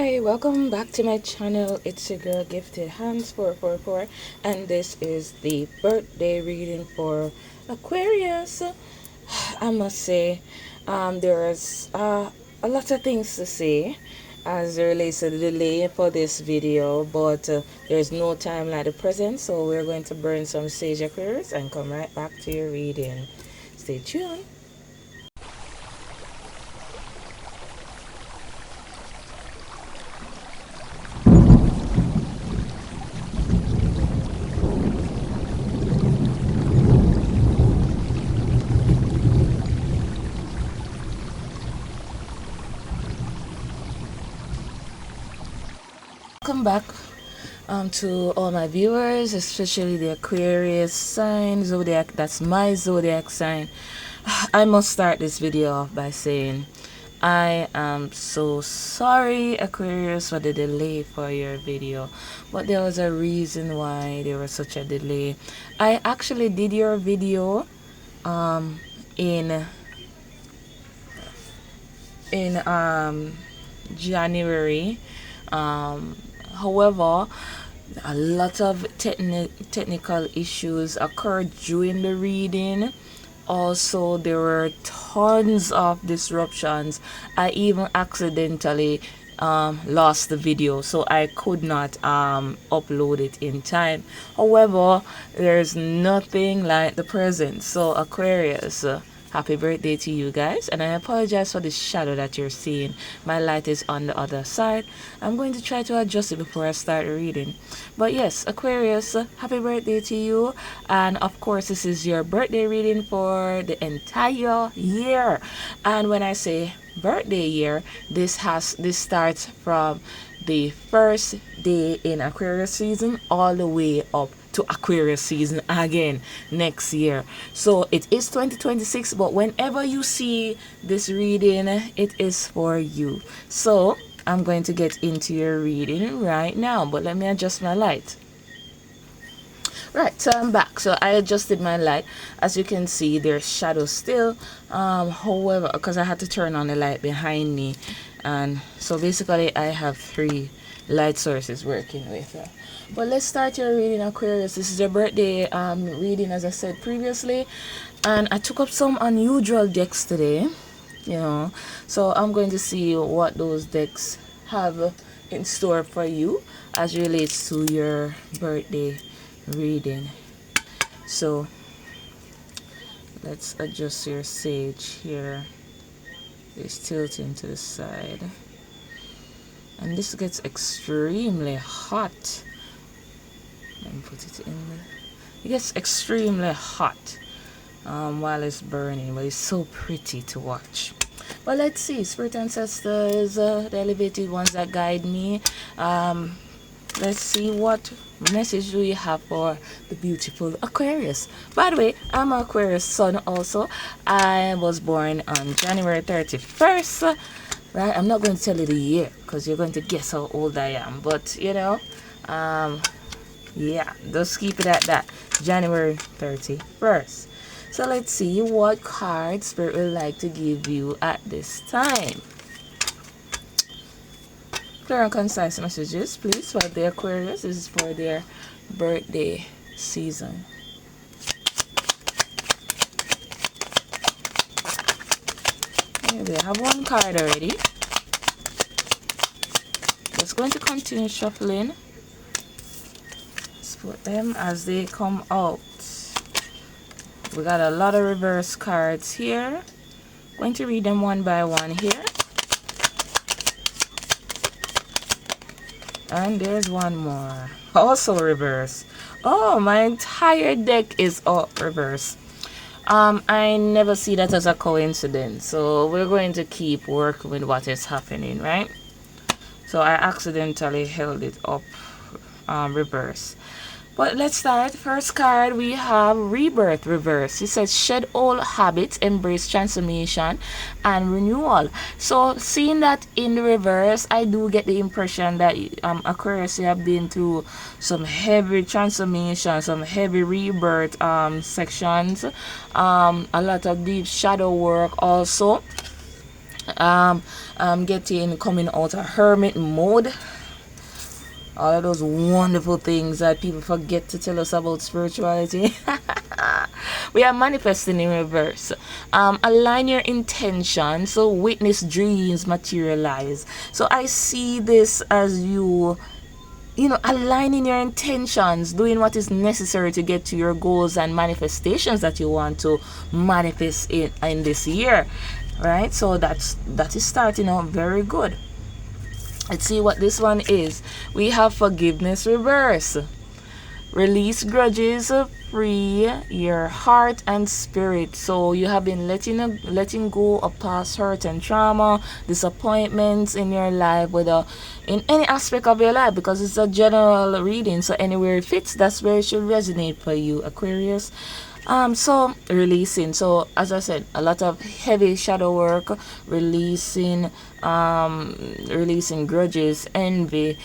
Hi, welcome back to my channel. It's your girl Gifted Hands 444, and this is the birthday reading for Aquarius. I must say, there's a lot of things to say as it relates to the delay for this video, but there's no time like the present, so we're going to burn some sage Aquarius and come right back to your reading. Stay tuned. Welcome back to all my viewers, especially the Aquarius sign zodiac. That's my zodiac sign. I must start this video off by saying I am so sorry, Aquarius, for the delay for your video, but there was a reason why there was such a delay. I actually did your video in January. However, a lot of technical issues occurred during the reading. Also, there were tons of disruptions. I even accidentally lost the video, so I could not upload it in time. However, there's nothing like the present. So Aquarius, happy birthday to you guys, and I apologize for the shadow that you're seeing. My light is on the other side. I'm going to try to adjust it before I start reading. But yes, Aquarius, happy birthday to you, and of course this is your birthday reading for the entire year. And when I say birthday year, this starts from the first day in Aquarius season all the way up to Aquarius season again next year. So it is 2026, but whenever you see this reading, it is for you. So I'm going to get into your reading right now, but let me adjust my light. Right, so I'm back. So I adjusted my light. As you can see, there's shadow still. However, because I had to turn on the light behind me, and so basically I have 3 light sources working with. But let's start your reading, Aquarius. This is your birthday reading, as I said previously, and I took up some unusual decks today. So I'm going to see what those decks have in store for you as relates to your birthday reading. So let's adjust your sage here. It's tilting to the side, and this gets extremely hot. Let me put it in there. It gets extremely hot while it's burning, but it's so pretty to watch. But let's see, spirit ancestors, the elevated ones that guide me, let's see what message do you have for the beautiful Aquarius. By the way, I'm an Aquarius sun also. I was born on January 31st, right? I'm not going to tell you the year because you're going to guess how old I am, but yeah, just keep it at that, January 31st. So let's see what card Spirit would like to give you at this time. Clear and concise messages, please, for the Aquarius. This is for their birthday season. Here we have 1 card already. Just going to continue shuffling. Let's put them as they come out. We got a lot of reverse cards here. Going to read them one by one here. And there's one more, also reverse. Oh, my entire deck is all reverse. I never see that as a coincidence, so we're going to keep working with what is happening, right? So I accidentally held it up reverse. But let's start. First card, we have Rebirth reverse. It says shed old habits, embrace transformation and renewal. So seeing that in the reverse, I do get the impression that Aquarius, you have been through some heavy transformation, some heavy rebirth sections, a lot of deep shadow work also. I'm getting coming out of hermit mode. All of those wonderful things that people forget to tell us about spirituality. We are manifesting in reverse. Align your intention, so witness dreams materialize. So I see this as you know, aligning your intentions, doing what is necessary to get to your goals and manifestations that you want to manifest in this year, right? So that is starting out very good. Let's see what this one is. We have forgiveness reverse. Release grudges, free your heart and spirit. So you have been letting go of past hurt and trauma, disappointments in your life, whether in any aspect of your life, because it's a general reading. So anywhere it fits, that's where it should resonate for you, Aquarius. So releasing. So as I said, a lot of heavy shadow work, releasing, releasing grudges, envy,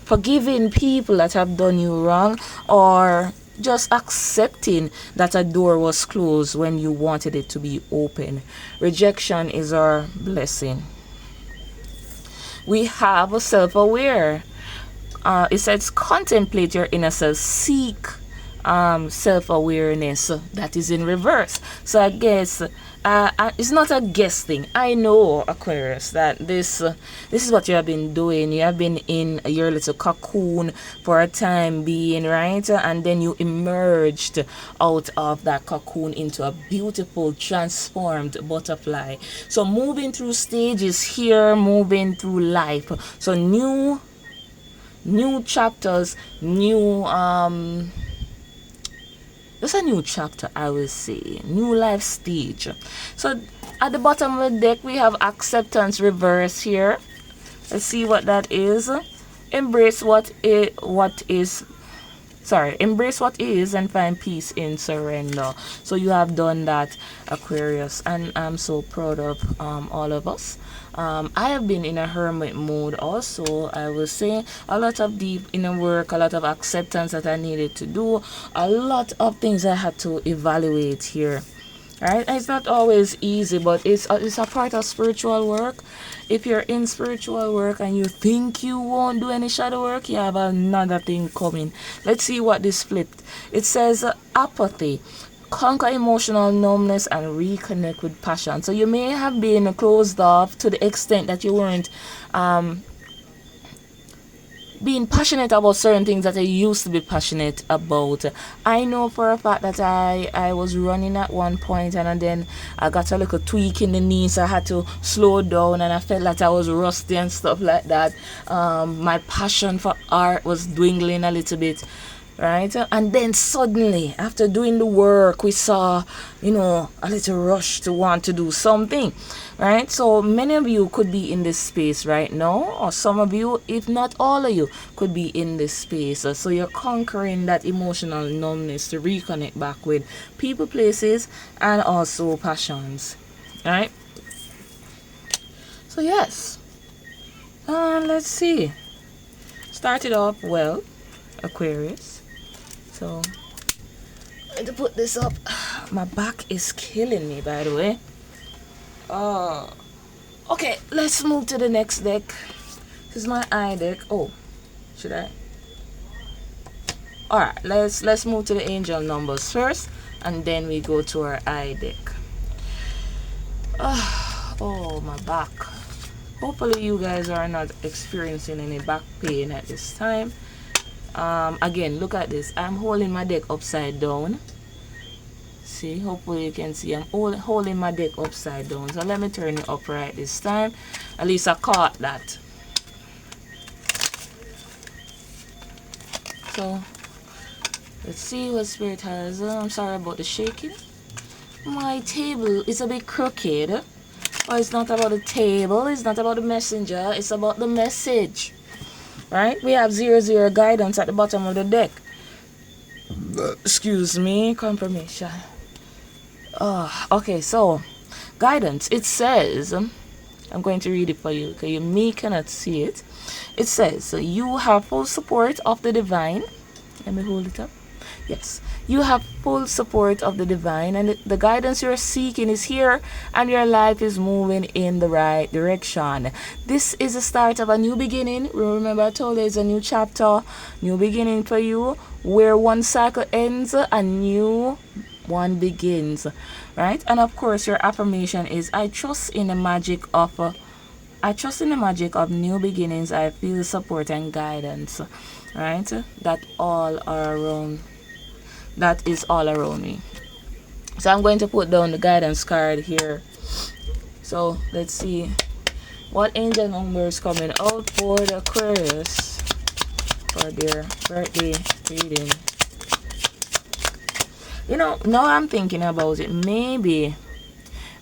forgiving people that have done you wrong, or just accepting that a door was closed when you wanted it to be open. Rejection is our blessing. We have a self-aware. It says contemplate your inner self, seek self-awareness. That is in reverse. So I guess it's not a guess thing. I know, Aquarius, that this is what you have been doing. You have been in your little cocoon for a time being, right? And then you emerged out of that cocoon into a beautiful transformed butterfly. So moving through stages here, moving through life. So new chapters, just a new chapter, I will say. New life stage. So at the bottom of the deck, we have acceptance reverse here. Let's see what that is. Embrace what is embrace what is and find peace in surrender. So you have done that, Aquarius, and I'm so proud of all of us. I have been in a hermit mode also. I will say a lot of deep inner work, a lot of acceptance that I needed to do, a lot of things I had to evaluate here. Right? And it's not always easy, but it's a part of spiritual work. If you're in spiritual work and you think you won't do any shadow work, you have another thing coming. Let's see what this flipped. It says apathy. Conquer emotional numbness and reconnect with passion. So you may have been closed off to the extent that you weren't being passionate about certain things that I used to be passionate about. I know for a fact that I was running at one point, and then I got a little tweak in the knee, so I had to slow down, and I felt like I was rusty and stuff like that. My passion for art was dwindling a little bit, right? And then suddenly, after doing the work, we saw, a little rush to want to do something, right? So many of you could be in this space right now, or some of you, if not all of you, could be in this space. So you're conquering that emotional numbness to reconnect back with people, places, and also passions, right? So yes, let's see. Started off well, Aquarius. So, I'm going to put this up. My back is killing me, by the way. Okay, let's move to the next deck. This is my eye deck. Oh, should I? Alright, let's move to the angel numbers first, and then we go to our eye deck. Oh, my back. Hopefully you guys are not experiencing any back pain at this time. Again, look at this. I'm holding my deck upside down. See, hopefully you can see I'm holding my deck upside down. So let me turn it upright this time. At least I caught that. So let's see what Spirit has. I'm sorry about the shaking. My table is a bit crooked. Oh, it's not about the table, it's not about the messenger, it's about the message. Right? We have 0 guidance at the bottom of the deck. Excuse me, confirmation. Okay, so guidance. It says, I'm going to read it for you because you may cannot see it. It says, you have full support of the divine. Let me hold it up. Yes, you have full support of the divine, and the guidance you're seeking is here, and your life is moving in the right direction. This is the start of a new beginning. Remember, I told you it's a new chapter, new beginning for you, where one cycle ends, a new one begins, right? And of course, your affirmation is, I trust in the magic of new beginnings. I feel support and guidance, right? That is all around me. So I'm going to put down the guidance card here. So let's see what angel numbers coming out for the Aquarius for their birthday reading. Now I'm thinking about it. Maybe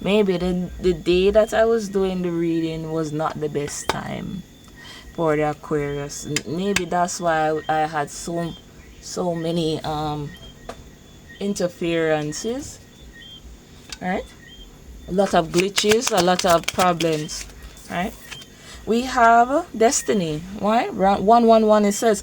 the day that I was doing the reading was not the best time for the Aquarius. Maybe that's why I had so many interferences, right? A lot of glitches, a lot of problems, right? We have destiny. Why? 111, it says,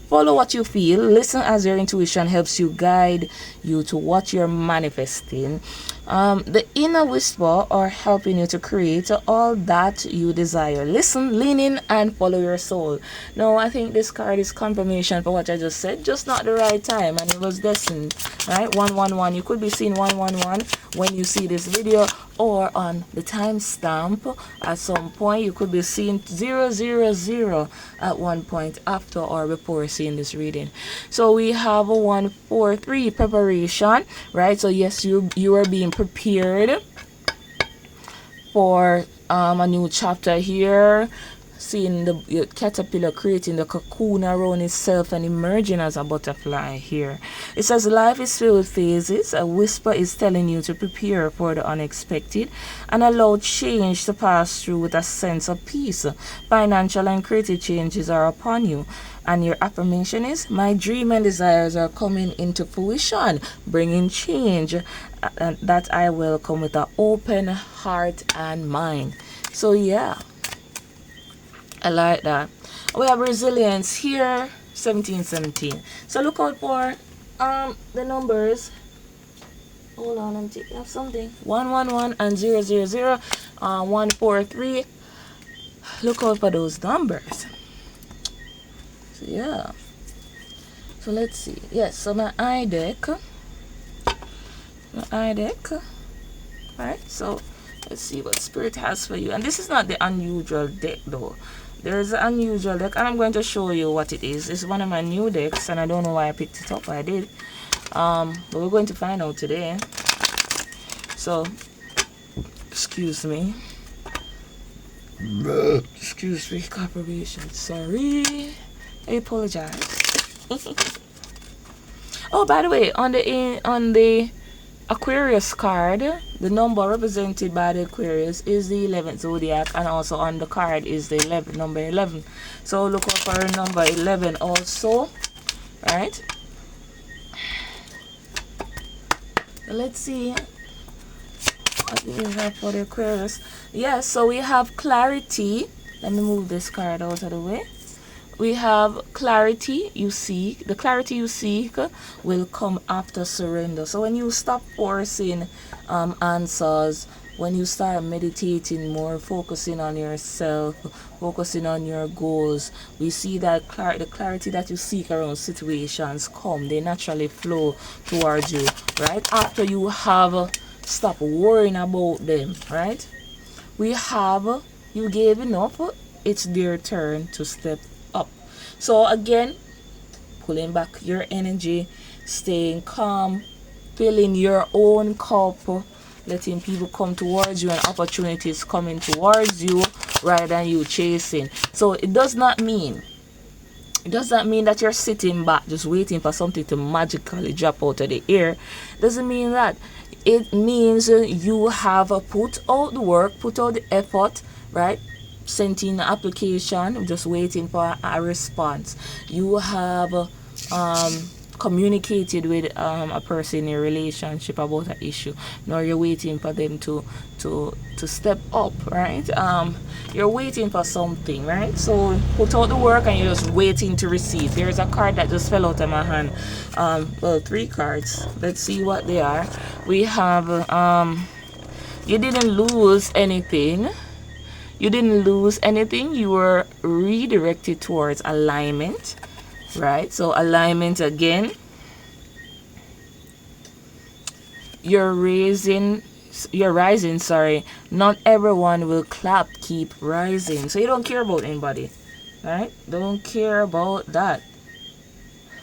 follow what you feel, listen as your intuition helps you guide you to what you're manifesting. The inner whisper are helping you to create all that you desire. Listen, lean in, and follow your soul. Now, I think this card is confirmation for what I just said, just not the right time, and it was destined, right? 111, you could be seeing 111 when you see this video, or on the timestamp at some point. You could be seeing 000 at one point after or before seeing this reading. So we have a 143 preparation, right? So yes, you are being prepared for a new chapter here. Seeing the caterpillar creating the cocoon around itself and emerging as a butterfly here. It says life is filled with phases. A whisper is telling you to prepare for the unexpected and allow change to pass through with a sense of peace. Financial and creative changes are upon you. And your affirmation is, my dream and desires are coming into fruition, bringing change that I welcome with an open heart and mind. So yeah, I like that. We have resilience here, 1717. So look out for the numbers. Hold on, I'm taking off something. 111 and 000, 143. Look out for those numbers. So yeah. So let's see. Yes, so my eye deck. Alright, so let's see what Spirit has for you. And this is not the unusual deck though. There is an unusual deck, and I'm going to show you what it is. It's one of my new decks, and I don't know why I picked it up. I did. But we're going to find out today. So, excuse me. Excuse me, corporation. Sorry. I apologize. Oh, by the way, on the Aquarius card, the number represented by the Aquarius is the 11th zodiac, and also on the card is the number 11. So look out for number 11 also, right? So let's see what we have for the Aquarius. Yes, so we have clarity. Let me move this card out of the way. We have clarity you seek. The clarity you seek will come after surrender. So when you stop forcing answers, when you start meditating more, focusing on yourself, focusing on your goals, we see that the clarity that you seek around situations come. They naturally flow towards you, right? After you have stopped worrying about them, right? We have, you gave enough. It's their turn to step up. So again, pulling back your energy, staying calm, filling your own cup, letting people come towards you and opportunities coming towards you rather than you chasing. So it does not mean that you're sitting back just waiting for something to magically drop out of the air. Doesn't mean that. It means you have put out the work, put out the effort, right? Sent in an application, just waiting for a response. You have communicated with a person in your relationship about an issue. Now you're waiting for them to step up, right? You're waiting for something, right? So put out the work and you're just waiting to receive. There's a card that just fell out of my hand. Well, 3 cards. Let's see what they are. We have you didn't lose anything. You didn't lose anything. You were redirected towards alignment, right? So alignment again. You're rising, sorry. Not everyone will clap. Keep rising. So you don't care about anybody, right? Don't care about that.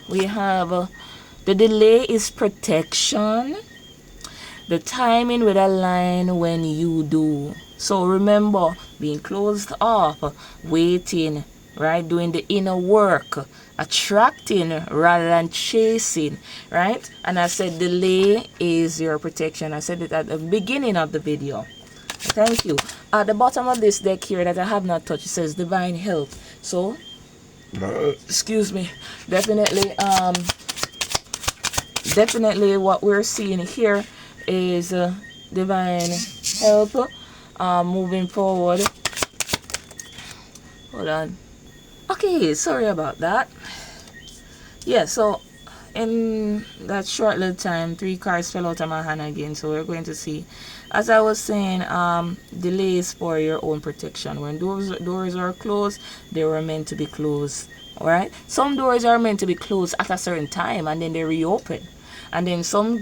We have the delay is protection. The timing will align when you do. So remember, being closed off, waiting, right? Doing the inner work, attracting rather than chasing, right? And I said delay is your protection. I said it at the beginning of the video. Thank you. At the bottom of this deck here that I have not touched, it says divine help. So, excuse me, definitely what we're seeing here is divine help moving forward. Hold on. Okay, sorry about that. Yeah, so in that short little time, 3 cards fell out of my hand again. So we're going to see, as I was saying, delays for your own protection. When doors are closed, they were meant to be closed. All right, some doors are meant to be closed at a certain time and then they reopen. And then some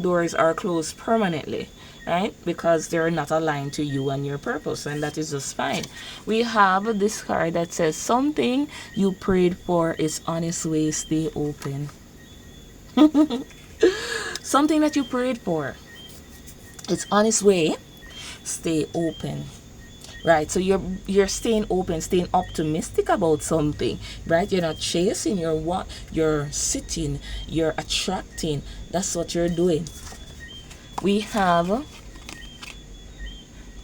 doors are closed permanently, right? Because they're not aligned to you and your purpose, and that is just fine. We have this card that says something you prayed for is on its way. Stay open. Something that you prayed for, it's on its way. Stay open. Right, so you're staying open, staying optimistic about something, right? You're not chasing, you're sitting, you're attracting. That's what you're doing. We have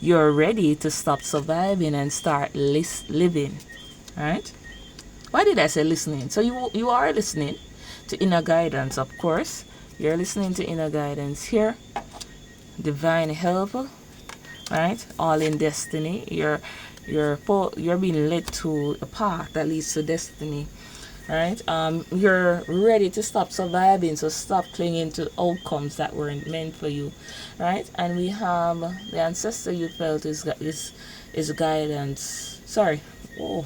you're ready to stop surviving and start living, right? Why did I say listening? So you are listening to inner guidance, of course. You're listening to inner guidance here. Divine help. Right, all in destiny. You're being led to a path that leads to destiny. Right, you're ready to stop surviving, so stop clinging to outcomes that weren't meant for you. Right, and we have the ancestor you felt is guidance. Sorry, oh,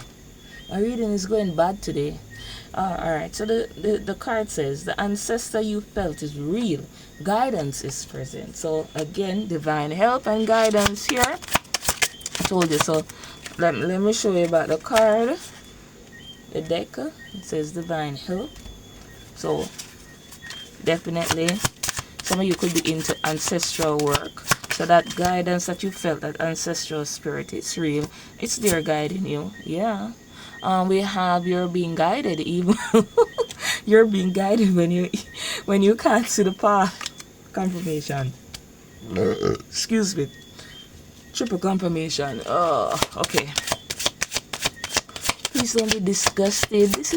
my reading is going bad today. All right, so the card says the ancestor you felt is real. Guidance is present. So again, divine help and guidance here. I told you. So let me show you about the card. The deck, it says divine help. So definitely some of you could be into ancestral work. So that guidance that you felt, that ancestral spirit, it's real. It's there guiding you. Yeah. We have you're being guided even. You're being guided when you can't see the path. Confirmation. Excuse me. Triple confirmation. Oh, okay. Please don't be disgusted. This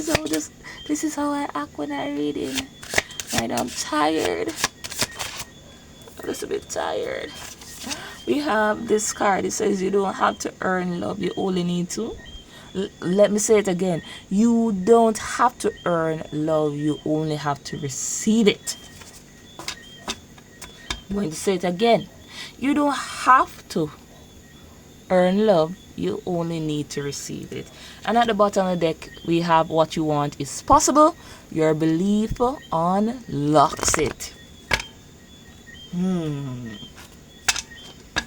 is how I act when I read it. Right, I'm tired. A little bit tired. We have this card. It says you don't have to earn love. You only need to. Let me say it again. You don't have to earn love. You only have to receive it. I'm going to say it again. You don't have to earn love. You only need to receive it. And at the bottom of the deck, we have what you want is possible. Your belief unlocks it.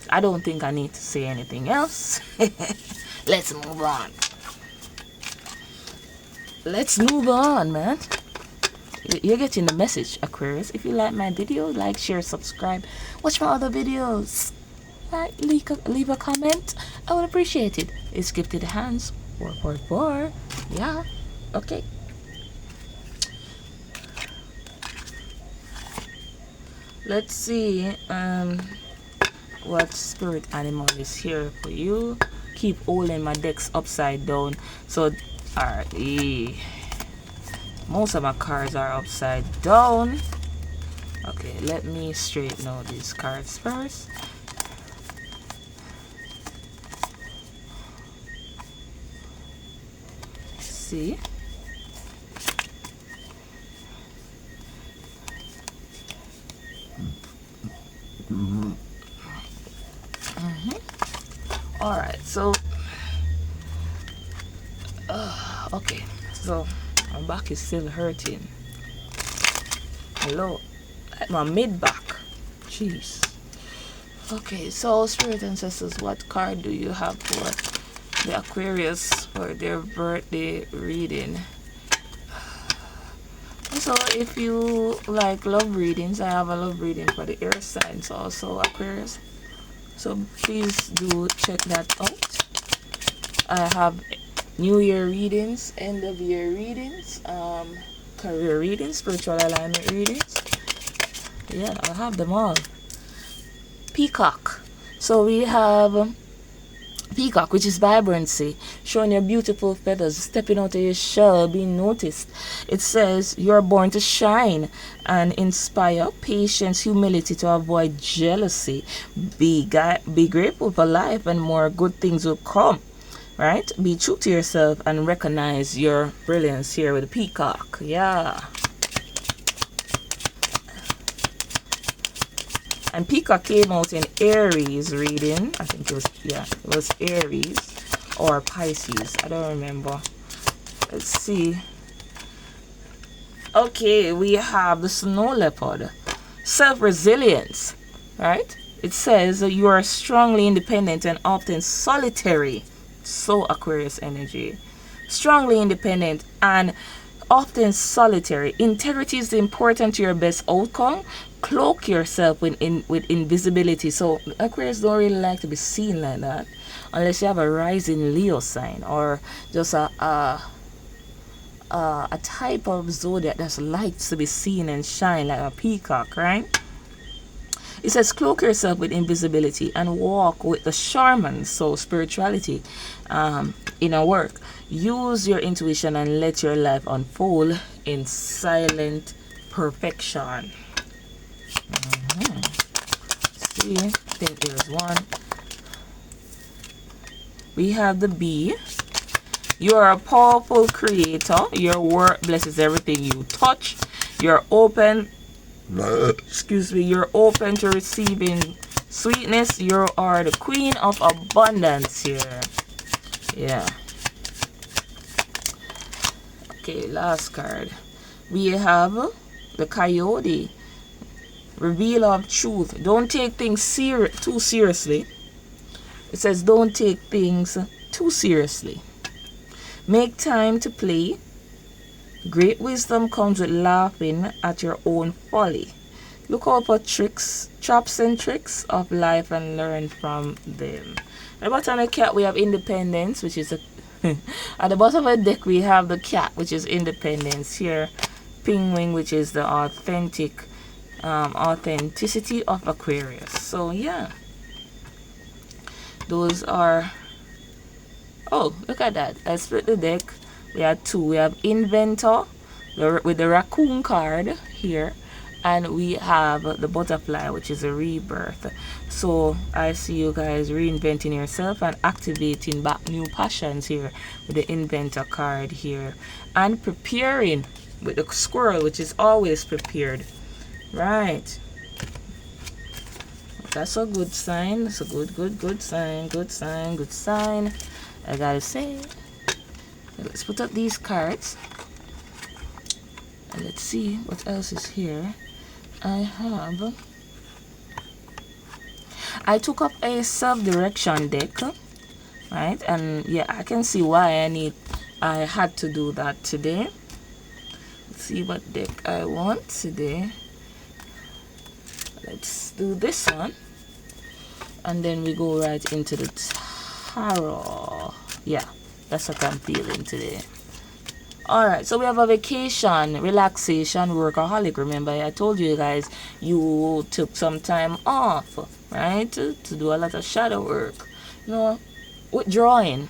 I don't think I need to say anything else. Let's move on. Let's move on, man. You're getting the message, Aquarius. If you like my video, like, share, subscribe. Watch my other videos. Like, leave a comment. I would appreciate it. It's gifted hands. 444. Yeah. Okay. Let's see what spirit animal is here for you. Keep holding my decks upside down. So, alright. Most of my cards are upside down. Okay, let me straighten out these cards first. See? All right, so okay, so my back is still hurting. Hello, my mid back. Jeez. Okay, so spirit ancestors, what card do you have for the Aquarius for their birthday reading? So if you like love readings, I have a love reading for the air signs also, Aquarius. So please do check that out. I have New Year readings, end of year readings, career readings, spiritual alignment readings. Yeah, I have them all. Peacock. So we have Peacock, which is vibrancy, showing your beautiful feathers, stepping out of your shell, being noticed. It says you're born to shine and inspire patience, humility to avoid jealousy. Be grateful for life and more good things will come. Right? Be true to yourself and recognize your brilliance here with the Peacock. Yeah. And Peacock came out in Aries reading. I think it was Aries or Pisces. I don't remember. Let's see. Okay, we have the snow leopard. Self-resilience, right? It says that you are strongly independent and often solitary. So Aquarius energy. Strongly independent and often solitary. Integrity is important to your best outcome. Cloak yourself with invisibility. So Aquarius don't really like to be seen like that unless you have a rising Leo sign or just a type of zodiac that likes to be seen and shine like a peacock, right? It says cloak yourself with invisibility and walk with the shaman, so spirituality, in our work. Use your intuition and let your life unfold in silent perfection. See, I think there's one. We have the bee. You are a powerful creator. Your work blesses everything you touch. You're open. You're open to receiving sweetness. You are the queen of abundance here. Yeah. Okay, last card. We have the coyote. Reveal of truth. Don't take things too seriously. It says don't take things too seriously. Make time to play. Great wisdom comes with laughing at your own folly. Look out for traps and tricks of life and learn from them. At the bottom of the cat we have independence, which is at the bottom of the deck we have the cat, which is independence. Here, penguin, which is the authenticity of Aquarius. So yeah, those are. Oh, look at that! I split the deck. We have two. We have inventor with the raccoon card here, and we have the butterfly, which is a rebirth. So I see you guys reinventing yourself and activating back new passions here with the inventor card here, and preparing with the squirrel, which is always prepared. Right. That's a good sign. That's a good sign. Good sign. I gotta say. Let's put up these cards. And let's see what else is here. I took up a self-direction deck. Right? And yeah, I can see why I had to do that today. Let's see what deck I want today. Let's do this one, and then we go right into the tarot. Yeah, that's what I'm feeling today. Alright, so we have a vacation, relaxation, workaholic. Remember, I told you guys you took some time off, right, to do a lot of shadow work, withdrawing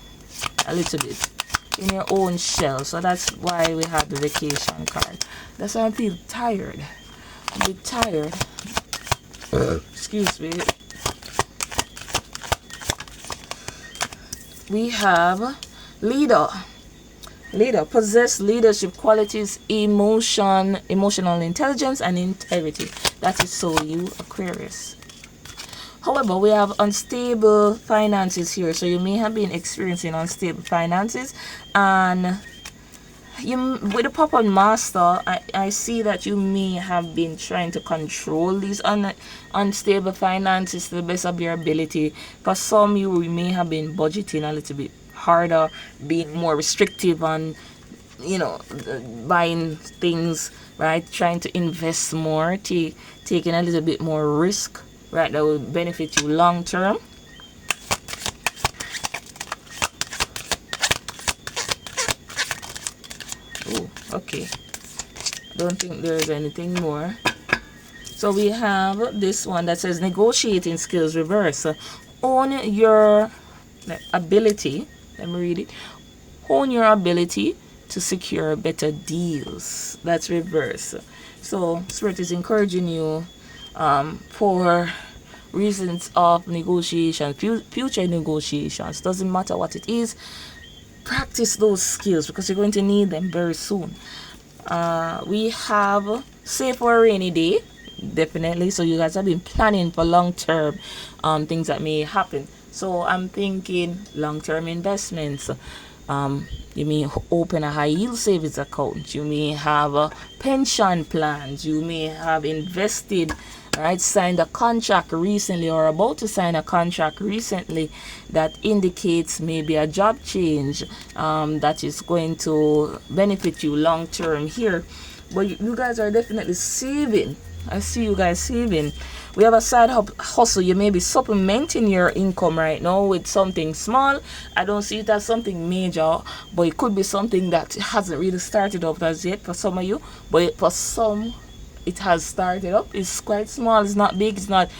a little bit. in your own shell. So that's why we have the vacation card. That's why I feel tired. I'm a bit tired. Excuse me. We have leader. Leader, possess leadership qualities, emotional intelligence, and integrity. That is so you, Aquarius. However, we have unstable finances here. So you may have been experiencing unstable finances, and you, with the Papa Master, I see that you may have been trying to control these unstable finances to the best of your ability. For some, you may have been budgeting a little bit harder, being more restrictive on, you know, buying things, right? Trying to invest more, taking a little bit more risk, right? That will benefit you long term. Oh, okay. Don't think there's anything more. So we have this one that says negotiating skills reverse. Own your ability. Let me read it. Own your ability to secure better deals. That's reverse. So Spirit is encouraging you for reasons of negotiation, future negotiations. Doesn't matter what it is. Practice those skills because you're going to need them very soon. We have save for a rainy day, definitely. So you guys have been planning for long-term things that may happen. So I'm thinking long-term investments. You may open a high yield savings account. You may have pension plans. You may have invested, right, signed a contract recently or about to sign a contract recently that indicates maybe a job change that is going to benefit you long term here. But you guys are definitely saving. I see you guys saving. We have a side hustle. You may be supplementing your income right now with something small. I don't see it as something major, but it could be something that hasn't really started up as yet for some of you. But for some, it has started up. It's quite small. It's not big. It's not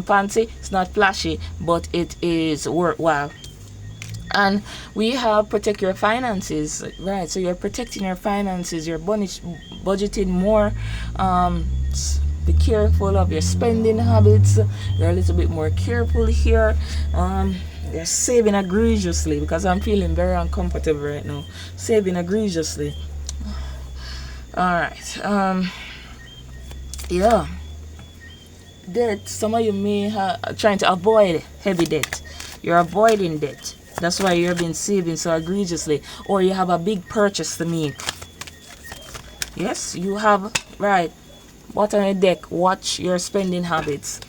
fancy. It's not flashy, but it is worthwhile. And we have protect your finances, right? So you're protecting your finances. You're budgeting more. Be careful of your spending habits. You're a little bit more careful here. You're saving egregiously because I'm feeling very uncomfortable right now. Saving egregiously. All right. Yeah. Debt. Some of you may have trying to avoid heavy debt. You're avoiding debt. That's why you've been saving so egregiously. Or you have a big purchase to make. Yes, you have, right. What's on the deck? Watch your spending habits.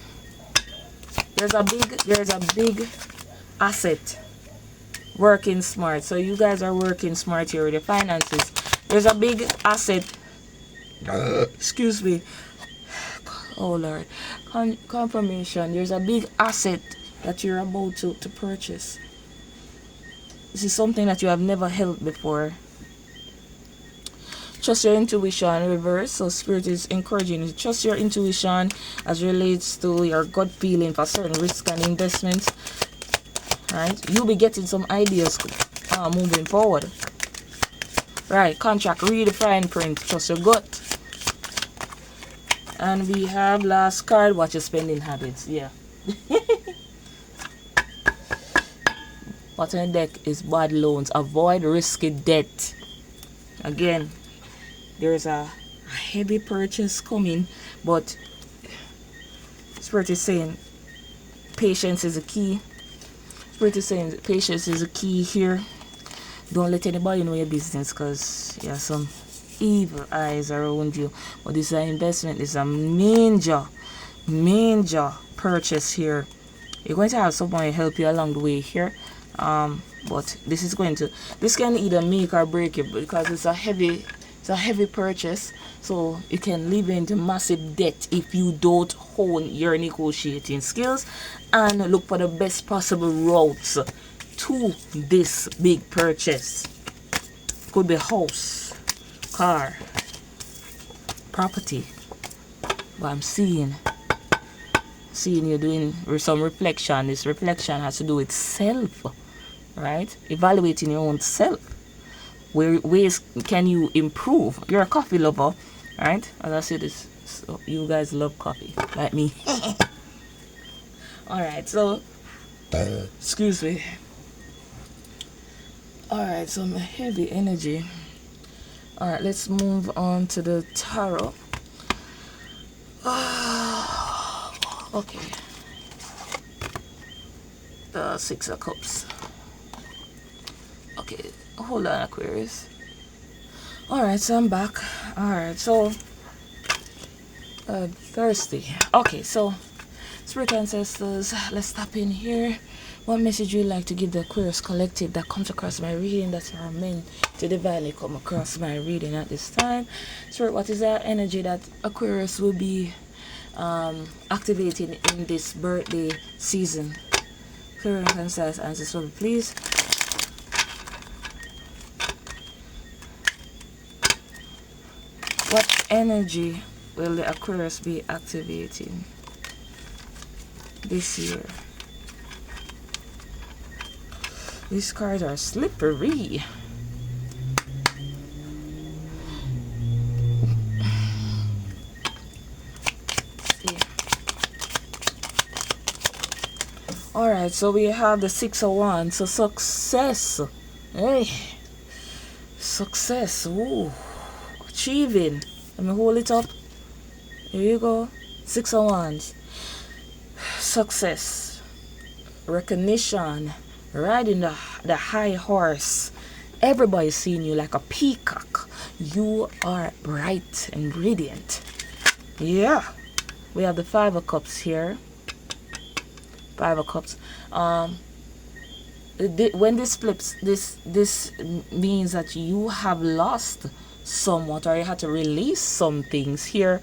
There's a big asset. Working smart. So you guys are working smart here with your finances. There's a big asset. Excuse me. Oh Lord. Confirmation. There's a big asset that you're about to purchase. This is something that you have never held before. Trust your intuition, reverse. So Spirit is encouraging you to trust your intuition as relates to your gut feeling for certain risks and investments. Right? You'll be getting some ideas moving forward. Right, contract, read the fine print, trust your gut. And we have last card, watch your spending habits. Yeah. What's on the deck is bad loans. Avoid risky debt. Again, there's a heavy purchase coming, but Spirit is saying patience is a key. Spirit is saying patience is a key here. Don't let anybody know your business because you have some evil eyes around you. But this is an investment. This is a major purchase here. You're going to have someone help you along the way here. But this can either make or break you because it's a heavy purchase, so you can live into massive debt if you don't hone your negotiating skills and look for the best possible routes to this big purchase. Could be house, car, property. But I'm seeing you doing some reflection. This reflection has to do with self, right? Evaluating your own self. where ways can you improve? You're a coffee lover, right? As I said, this, so you guys love coffee like me. All right, so excuse me. All right, so my heavy energy. All right, let's move on to the tarot. Okay, the Six of Cups. Okay, hold on, Aquarius. All right, so I'm back. All right, so thirsty. Okay, so spirit ancestors, let's tap in here. What message would you like to give the Aquarius collective that comes across my reading, that are meant to divinely come across my reading at this time? Spirit, what is that energy that Aquarius will be activating in this birthday season? Spirit ancestors, please. What energy will the Aquarius be activating this year? These cards are slippery. Alright, so we have the Six of Wands. So success. Hey. Success. Ooh. Achieving. Let me hold it up. Here you go. Six of Wands. Success. Recognition. Riding the high horse. Everybody's seeing you like a peacock. You are bright and radiant. Yeah. We have the Five of Cups here. Five of Cups. When this flips, this means that you have lost somewhat, or you had to release some things here,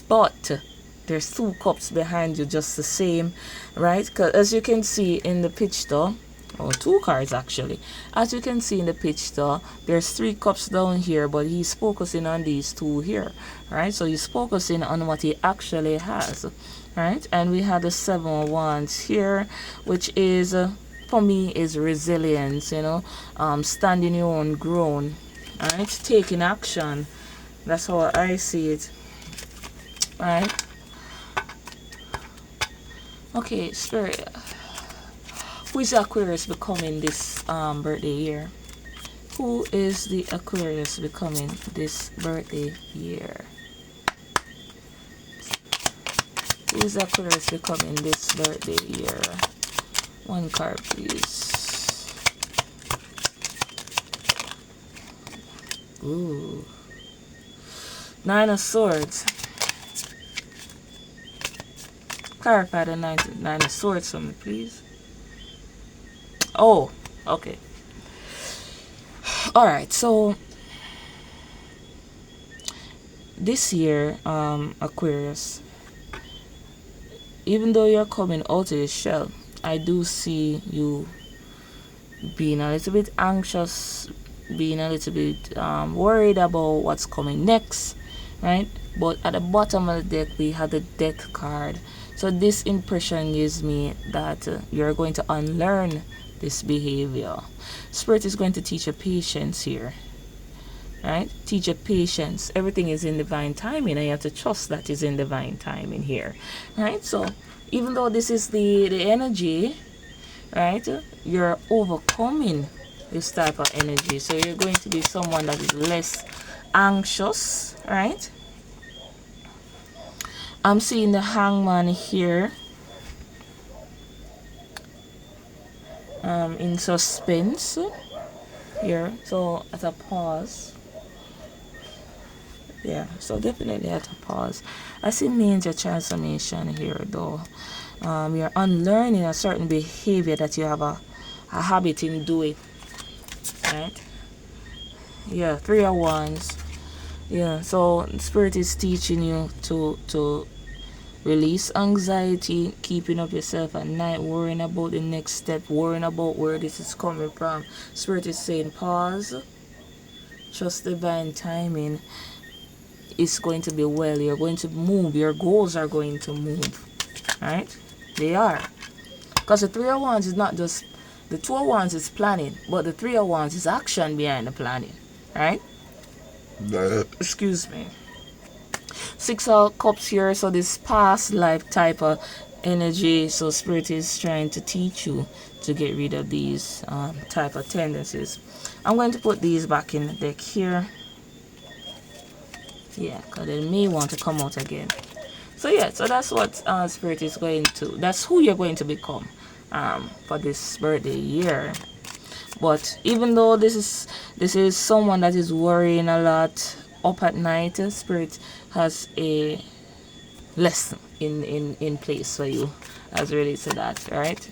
but there's two cups behind you just the same, right? Because as you can see in the picture, or two cards actually, as you can see in the picture, there's three cups down here, but he's focusing on these two here, right? So he's focusing on what he actually has, right? And we have the Seven of Wands here, which is for me is resilience, you know, standing your own ground, right? Taking action. That's how I see it, right? Okay, Spirit, who is Aquarius becoming this birthday year? Who is the Aquarius becoming this birthday year? Who is Aquarius becoming this birthday year? One card, please. Ooh. Nine of Swords. Clarify the nine of Swords for me, please. Oh, okay. All right, so this year, Aquarius, even though you're coming out of your shell, I do see you being a little bit anxious, being a little bit worried about what's coming next, right? But at the bottom of the deck, we have the Death card. So this impression gives me that you're going to unlearn this behavior. Spirit is going to teach you patience here, right? Teach you patience. Everything is in divine timing, and you have to trust that is in divine timing here, right? So even though this is the energy, right, you're overcoming this type of energy. So you're going to be someone that is less anxious, right? I'm seeing the Hangman here, in suspense here, so at a pause. Yeah, so definitely at a pause. I see major transformation here though. You're unlearning a certain behavior that you have a habit in doing, right? Yeah, Three of Wands. Yeah, so Spirit is teaching you to release anxiety, keeping up yourself at night, worrying about the next step, worrying about where this is coming from. Spirit is saying pause, trust divine timing. It's going to be well. You're going to move. Your goals are going to move, right? They are. Because the Three of Wands is not just, the Two of Wands is planning, but the Three of Wands is action behind the planning, right? Excuse me. Six of Cups here, so this past life type of energy. So Spirit is trying to teach you to get rid of these type of tendencies. I'm going to put these back in the deck here. Yeah, because they may want to come out again. So yeah, so that's what Spirit is going to, that's who you're going to become for this birthday year. But even though this is someone that is worrying a lot up at night, Spirit has a lesson in place for you as relates to that, right?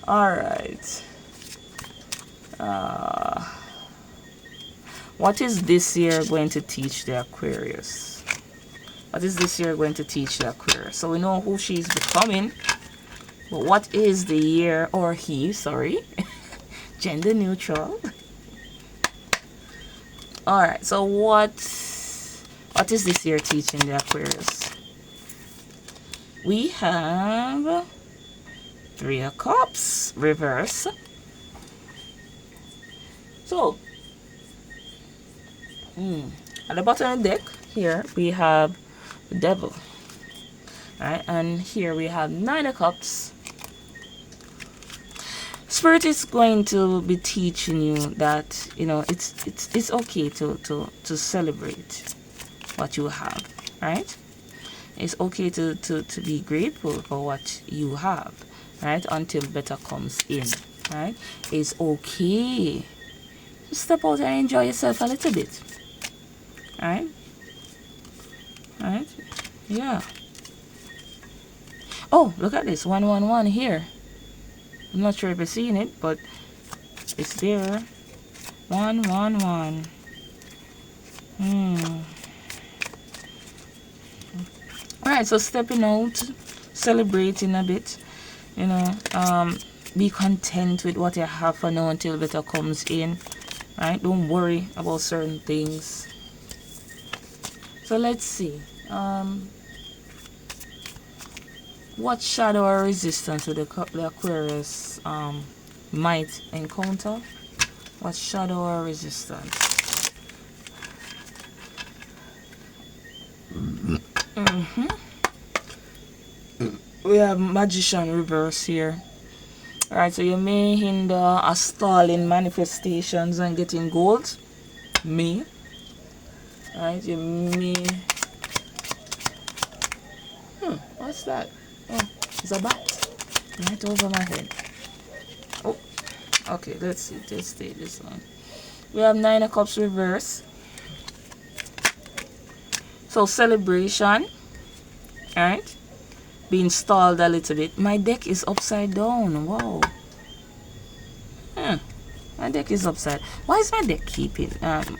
All right. What is this year going to teach the Aquarius? What is this year going to teach the Aquarius? So we know who she's becoming, but what is the year, or he, sorry, gender neutral. All right. So what is this year teaching the Aquarius? We have Three of Cups, reverse. So, at the bottom of the deck, here we have the Devil. Right, and here we have Nine of Cups. Spirit is going to be teaching you that, you know, it's okay to celebrate what you have, right? It's okay to be grateful for what you have, right? Until better comes in, right? It's okay to step out and enjoy yourself a little bit, right? Right? Yeah. Oh, look at this 111 here. I'm not sure if you're seeing it, but it's there. 111. Alright, so stepping out, celebrating a bit, you know, be content with what you have for now until better comes in. Right? Don't worry about certain things. So let's see. What shadow or resistance would the Aquarius might encounter? What shadow or resistance? We have Magician reverse here. Alright, so you may hinder a stalling manifestations and getting goals. May. Alright, you may. What's that? Oh, it's a bat. Right over my head. Oh, okay, let's see. Let's take this one. We have Nine of Cups reverse. So celebration. Alright. Being stalled a little bit. My deck is upside down. Wow. My deck is upside. Why is my deck keeping?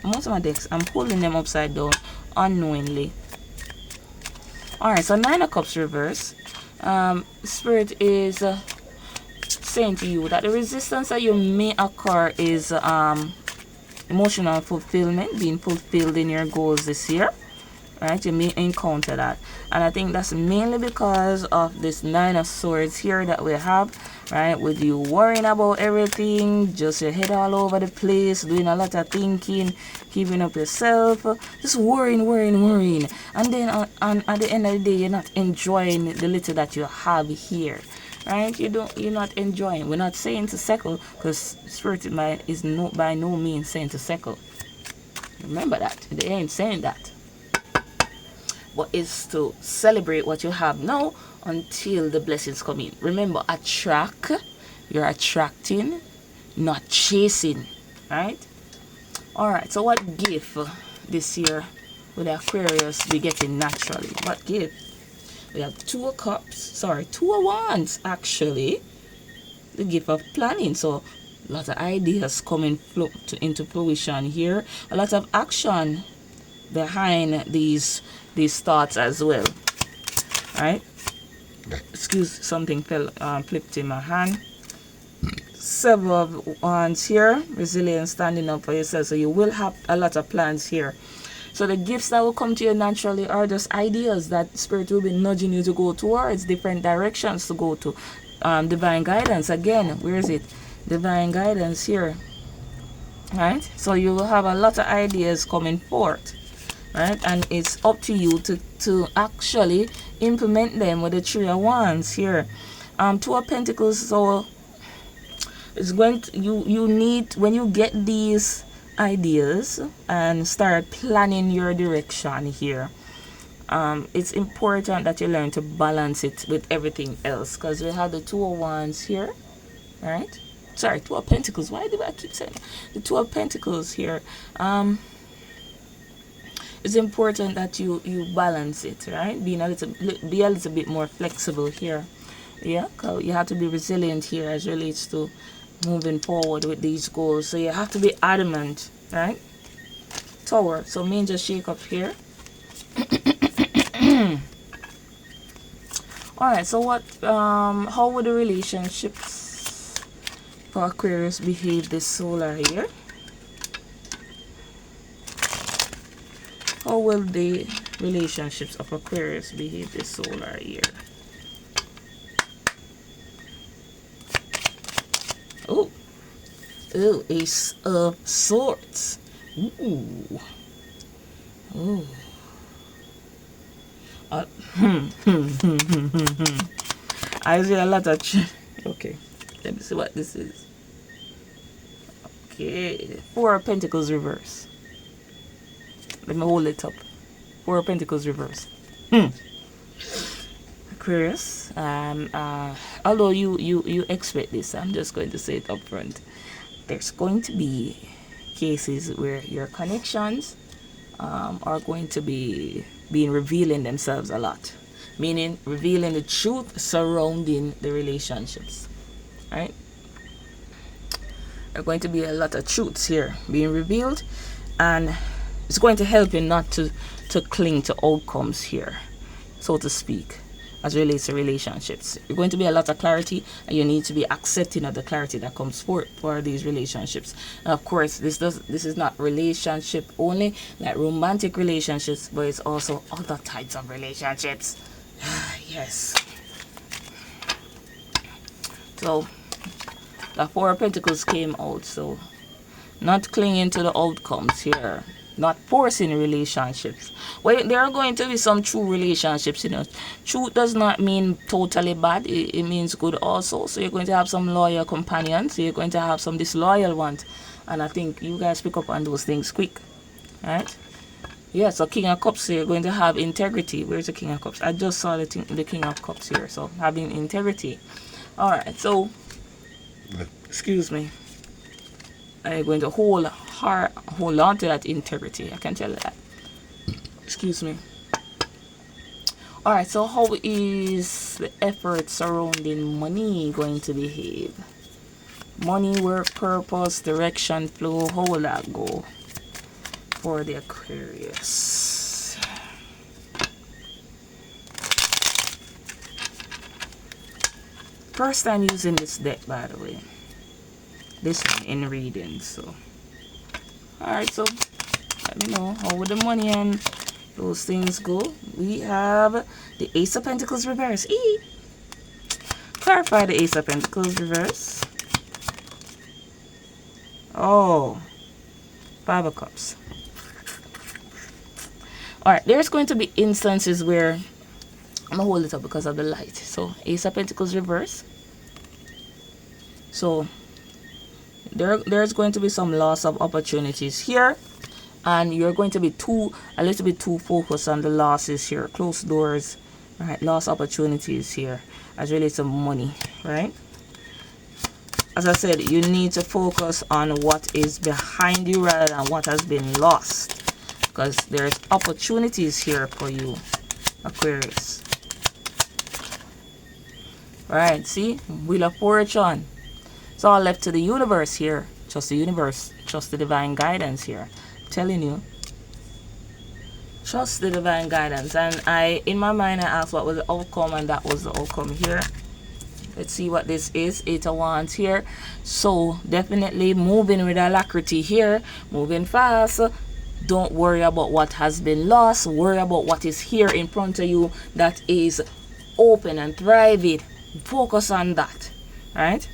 Most of my decks, I'm pulling them upside down unknowingly. Alright, so Nine of Cups reverse. Spirit is saying to you that the resistance that you may occur is emotional fulfillment, being fulfilled in your goals this year. Right, you may encounter that, and I think that's mainly because of this Nine of Swords here that we have, right? With you worrying about everything, just your head all over the place, doing a lot of thinking, keeping up yourself, just worrying, and then at the end of the day, you're not enjoying the little that you have here, right? You're not enjoying. We're not saying to settle, because Spirit is by no means saying to settle. Remember that they ain't saying that. But it's to celebrate what you have now until the blessings come in. Remember, attract. You're attracting, not chasing. Right? Alright, so what gift this year will the Aquarius be getting naturally? What gift? We have Two of Cups. Sorry, Two of Wands, actually. The gift of planning. So, a lot of ideas coming into fruition here. A lot of action behind these thoughts as well, right? Excuse, something flipped in my hand. Seven of Wands here, resilience, standing up for yourself. So you will have a lot of plans here. So the gifts that will come to you naturally are just ideas that Spirit will be nudging you to go towards, different directions to go to. Divine guidance, again, where is it? Divine guidance here. right? So you will have a lot of ideas coming forth, right? And it's up to you to actually implement them with the Three of Wands here. Two of Pentacles. So it's going to, you need, when you get these ideas and start planning your direction here, it's important that you learn to balance it with everything else, because we have the Two of Wands here, right? Sorry, Two of Pentacles. Why do I keep saying the Two of Pentacles here? It's important that you balance it, right? Be a little bit more flexible here. Yeah, you have to be resilient here as relates to moving forward with these goals. So you have to be adamant, right? Tower. So me just shake up here. Alright, so what how would the relationships for Aquarius behave this solar year? How will the relationships of Aquarius behave this solar year? Oh, Ace of Swords. Ooh. Ooh. I see a lot of okay, let me see what this is. Okay, Four of Pentacles reverse. Let me hold it up. Four of Pentacles reverse. Aquarius, although you expect this, I'm just going to say it up front. There's going to be cases where your connections are going to be revealing themselves a lot, meaning revealing the truth surrounding the relationships, right? There are going to be a lot of truths here being revealed, and it's going to help you not to cling to outcomes here, so to speak, as relates to relationships. There's going to be a lot of clarity, and you need to be accepting of the clarity that comes forth for these relationships. And of course, this is not relationship only, like romantic relationships, but it's also other types of relationships. Yes. So the Four of Pentacles came out, so not clinging to the outcomes here, not forcing relationships. Well, there are going to be some true relationships, you know. Truth does not mean totally bad, it means good also. So you're going to have some loyal companions, so you're going to have some disloyal ones, and I think you guys pick up on those things quick, right? Yeah, so King of Cups, so you're going to have integrity. Where's the King of Cups? I just saw the King of Cups here, so having integrity. Alright, so excuse me, I'm going to hold on to that integrity. I can tell you that. Excuse me. Alright, so how is the effort surrounding money going to behave? Money, work, purpose, direction, flow, how will that go for the Aquarius? First time using this deck, by the way. This one in reading, so alright, so let me know how would the money and those things go. We have the Ace of Pentacles reverse. Clarify the Ace of Pentacles reverse. Oh, Five of Cups. Alright, there's going to be instances where I'm gonna hold it up because of the light. So Ace of Pentacles reverse. So there's going to be some loss of opportunities here, and you're going to be a little bit too focused on the losses here, closed doors, right? Lost opportunities here as relates to money, right? As I said, you need to focus on what is behind you rather than what has been lost, because there's opportunities here for you, Aquarius. Right, see, Wheel of Fortune. It's all left to the universe here. Trust the universe. Trust the divine guidance here. I'm telling you. Trust the divine guidance. And in my mind, I asked what was the outcome, and that was the outcome here. Let's see what this is. Eight of Wands here. So definitely moving with alacrity here. Moving fast. Don't worry about what has been lost. Worry about what is here in front of you that is open and thriving. Focus on that. Right?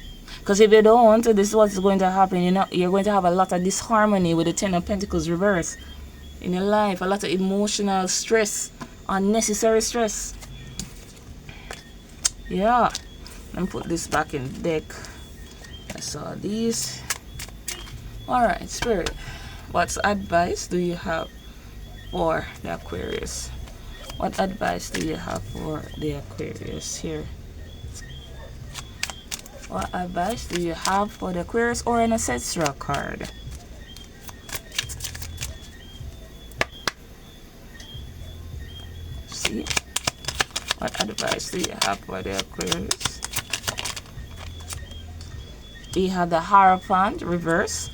Because if you don't, this is what's going to happen. You're going to have a lot of disharmony with the Ten of Pentacles reverse in your life. A lot of emotional stress, unnecessary stress. Yeah. Let me put this back in the deck. I saw these. Alright, Spirit. What advice do you have for the Aquarius? What advice do you have for the Aquarius here? What advice do you have for the Aquarius or an ancestral card? See? What advice do you have for the Aquarius? We have the Hierophant reverse.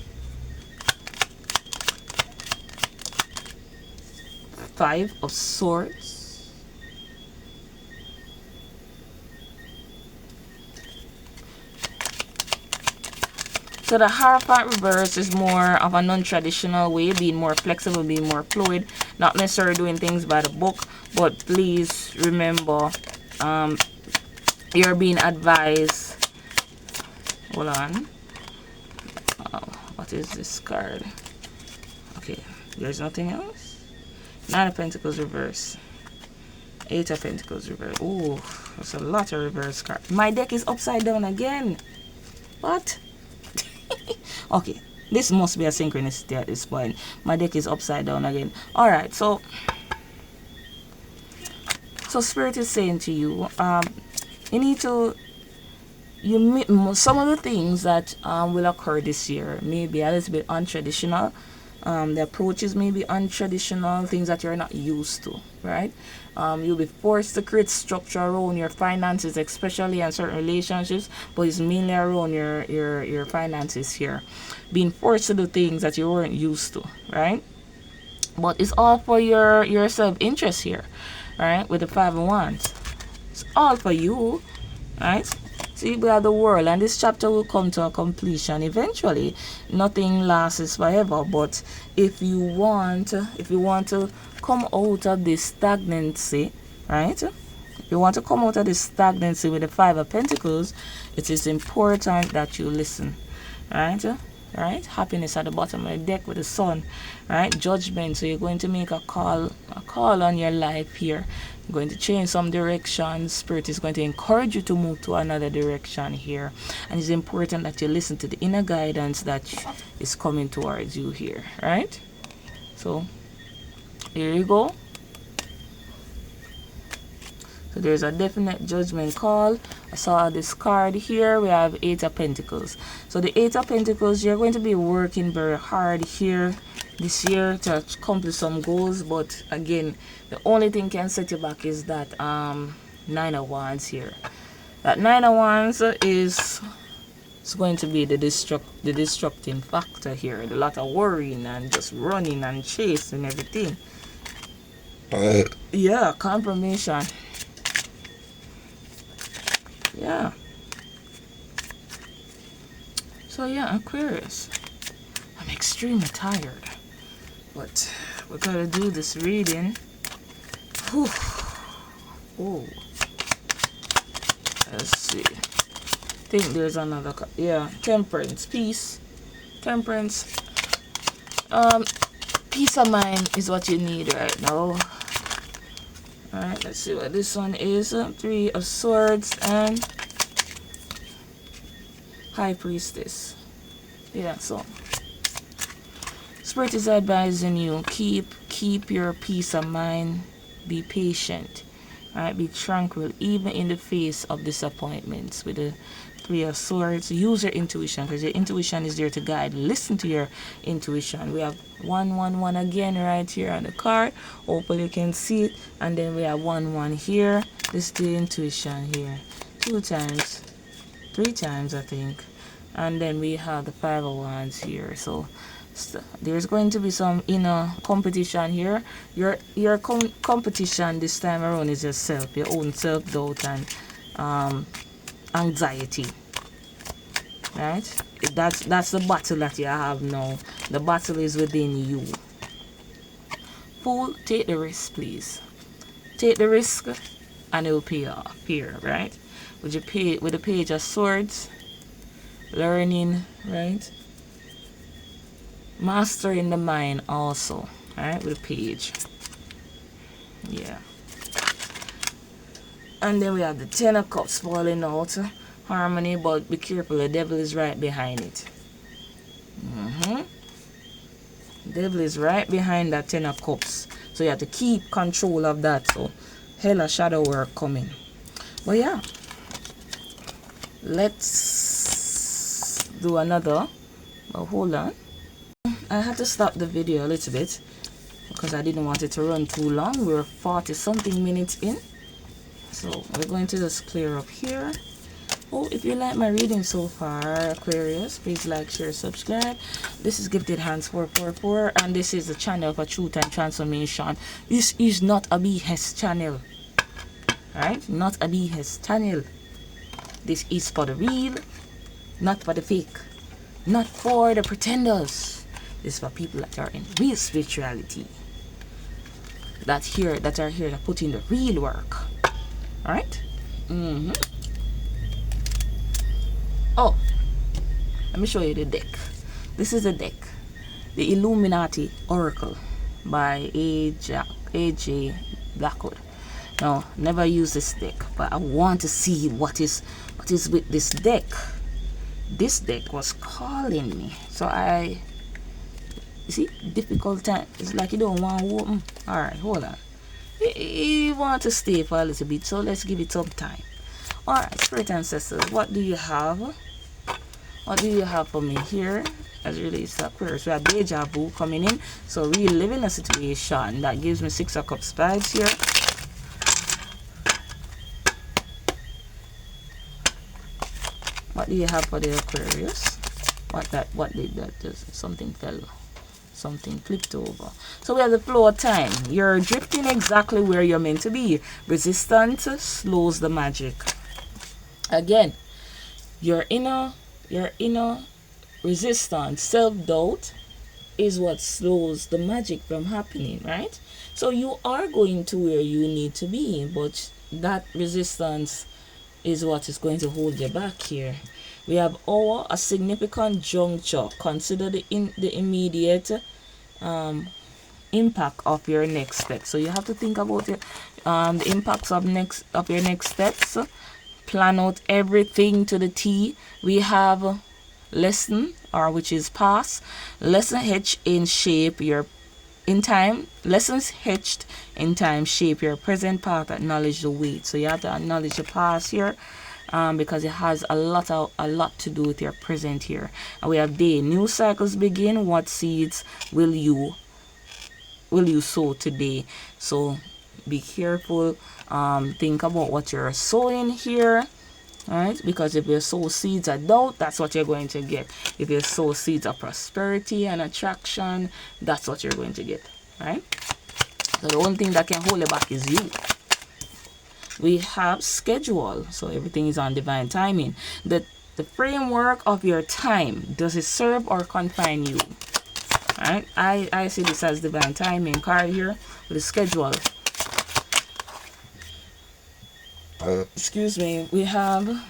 5 of Swords. So the Hierophant reverse is more of a non-traditional way, being more flexible, being more fluid, not necessarily doing things by the book, but please remember, you're being advised. Hold on. What is this card? Okay, there's nothing else. 9 of Pentacles reverse. 8 of Pentacles reverse. Oh, that's a lot of reverse cards. My deck is upside down again. What? Okay, this must be a synchronicity at this point. My deck is upside down again. Alright, so Spirit is saying to you, you need to, some of the things that will occur this year may be a little bit untraditional. The approaches may be untraditional, things that you're not used to, right? You'll be forced to create structure around your finances, especially in certain relationships, but it's mainly around your finances here. Being forced to do things that you weren't used to, right? But it's all for your self-interest here, right? With the 5 of Wands. It's all for you, right? See, we are the world, and this chapter will come to a completion eventually. Nothing lasts forever, but if you want to come out of this stagnancy, right? If you want to come out of this stagnancy with the 5 of Pentacles, it is important that you listen, right? Right? Happiness at the bottom of the deck with the Sun, right? Judgment. So you're going to make a call on your life here. You're going to change some direction. Spirit is going to encourage you to move to another direction here, and it's important that you listen to the inner guidance that is coming towards you here, right? So here you go. So there's a definite judgment call. I saw this card here. We have 8 of Pentacles. So the 8 of Pentacles, you're going to be working very hard here this year to accomplish some goals. But again, the only thing can set you back is that 9 of Wands here. That 9 of Wands is going to be the destructing factor here. A lot of worrying and just running and chasing everything. Yeah, confirmation. Yeah. So yeah, Aquarius, I'm extremely tired, but we gotta do this reading. Whew. Oh, let's see. I think there's another. Yeah, Temperance, peace, Temperance. Peace of mind is what you need right now. Alright, let's see what this one is. 3 of Swords and High Priestess. Yeah, so Spirit is advising you, keep your peace of mind. Be patient. Alright, be tranquil even in the face of disappointments. With the 3 of Swords, use your intuition, because your intuition is there to guide. Listen to your intuition. We have 111 again right here on the card. Hopefully you can see it. And then we have 11 here. This is the intuition here. 2 times, 3 times I think. And then we have the 5 of Wands here. So there's going to be some inner competition here. Your competition this time around is yourself, your own self-doubt and anxiety, right? That's the battle that you have now. The battle is within you. Fool, take the risk, please. Take the risk and it will pay off here, right? With the Page of Swords learning, right? Mastering the mind also, right? With a page. Yeah. And then we have the Ten of Cups falling out. Harmony, but be careful, the devil is right behind it. Devil is right behind that Ten of Cups. So you have to keep control of that. So hella shadow work coming. But yeah. Let's do another. Oh, hold on. I had to stop the video a little bit because I didn't want it to run too long. We're 40 something minutes in. So we're going to just clear up here. Oh, if you like my reading so far, Aquarius, please like, share, subscribe. This is Gifted Hands 444, and this is the channel for truth and transformation. This is not a BS channel, right? Not a BS channel. This is for the real, not for the fake, not for the pretenders. This is for people that are in real spirituality, that are here to put in the real work. All right. Oh, let me show you the deck. This is the deck, the Illuminati Oracle by A.J. Blackwood. Now, never use this deck, but I want to see what is with this deck. This deck was calling me, so you see, difficult time. It's like you don't want to open. All right, hold on. You want to stay for a little bit, so let's give it some time. All right, Spirit Ancestors, what do you have? What do you have for me here as it relates to Aquarius? We have deja vu coming in, so reliving a situation. That gives me 6 of Cups vibes here. What do you have for the Aquarius? What did that? Just something fell. Something flipped over. So we have the flow of time. You're drifting exactly where you're meant to be. Resistance slows the magic. Again, your inner resistance, self-doubt is what slows the magic from happening, right? So you are going to where you need to be, but that resistance is what is going to hold you back here. We have a significant juncture. Consider the immediate impact of your next step. So you have to think about the impacts of your next steps. Plan out everything to the T. We have lesson, or which is past. Lesson etched in shape your in time. Lessons etched in time shape your present path. Acknowledge the weight. So you have to acknowledge the past here, because it has a lot to do with your present here. And we have day. New cycles begin. What seeds will you sow today? So be careful. Think about what you're sowing here. Alright, because if you sow seeds of doubt, that's what you're going to get. If you sow seeds of prosperity and attraction, that's what you're going to get. Right? So the only thing that can hold you back is you. We have schedule, so everything is on divine timing. The framework of your time, does it serve or confine you? Alright, I see this as divine timing card here with the schedule. Excuse me, we have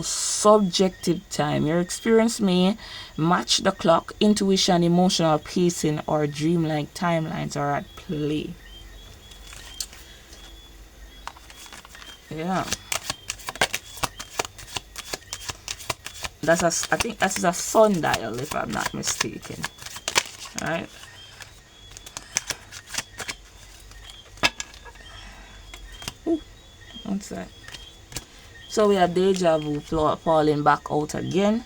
subjective time. Your experience may match the clock, intuition, emotional pacing, or dreamlike timelines are at play. Yeah. I think that's a sundial, if I'm not mistaken. Alright. What's that? So we have deja vu falling back out again.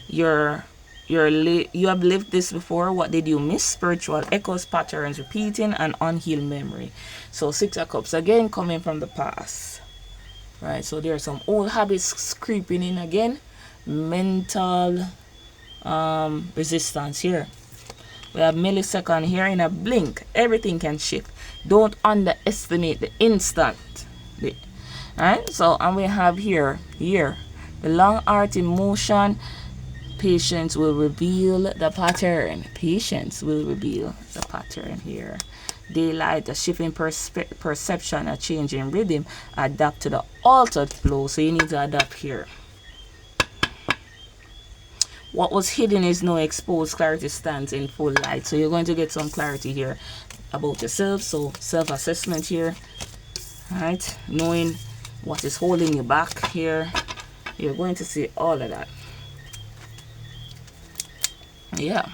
You have lived this before. What did you miss? Spiritual echoes, patterns repeating, and unhealed memory. So 6 of Cups again coming from the past. Right, so there are some old habits creeping in again. Mental resistance here. We have millisecond here. In a blink, everything can shift. Don't underestimate the instant. Alright, so and we have here the long arc in motion. Patience will reveal the pattern. Patience will reveal the pattern here. Daylight, a shift in perception, a change in rhythm, adapt to the altered flow. So you need to adapt here. What was hidden is now exposed. Clarity stands in full light. So you're going to get some clarity here about yourself. So self-assessment here. Alright, knowing what is holding you back here. You're going to see all of that. Yeah.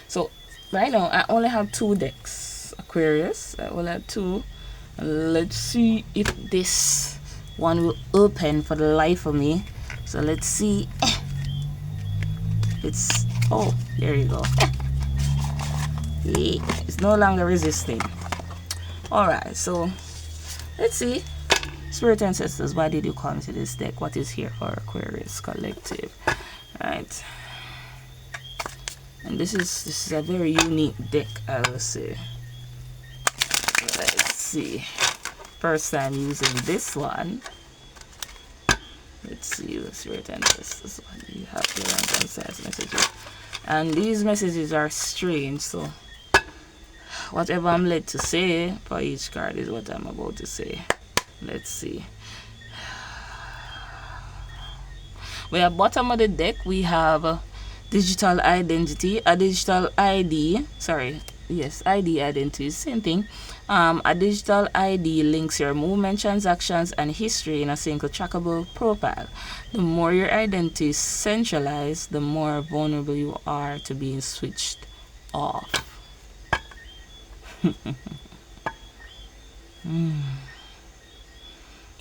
So right now I only have 2 decks, Aquarius. I will have 2. Let's see if this one will open for the life of me. So let's see. It's, oh, there you go. Yeah, it's no longer resisting. Alright, so let's see. Spirit ancestors, why did you come to this deck? What is here for Aquarius collective? Alright. And this is a very unique deck, I will say. Let's see. First time using this one. Let's see, Spirit ancestors. What do you have here on concise messages? And these messages are strange, so whatever I'm led to say for each card is what I'm about to say. Let's see. We have bottom of the deck, we have digital identity, a digital ID, sorry, yes, ID identity, same thing. A digital ID links your movement, transactions, and history in a single trackable profile. The more your identity is centralized, the more vulnerable you are to being switched off.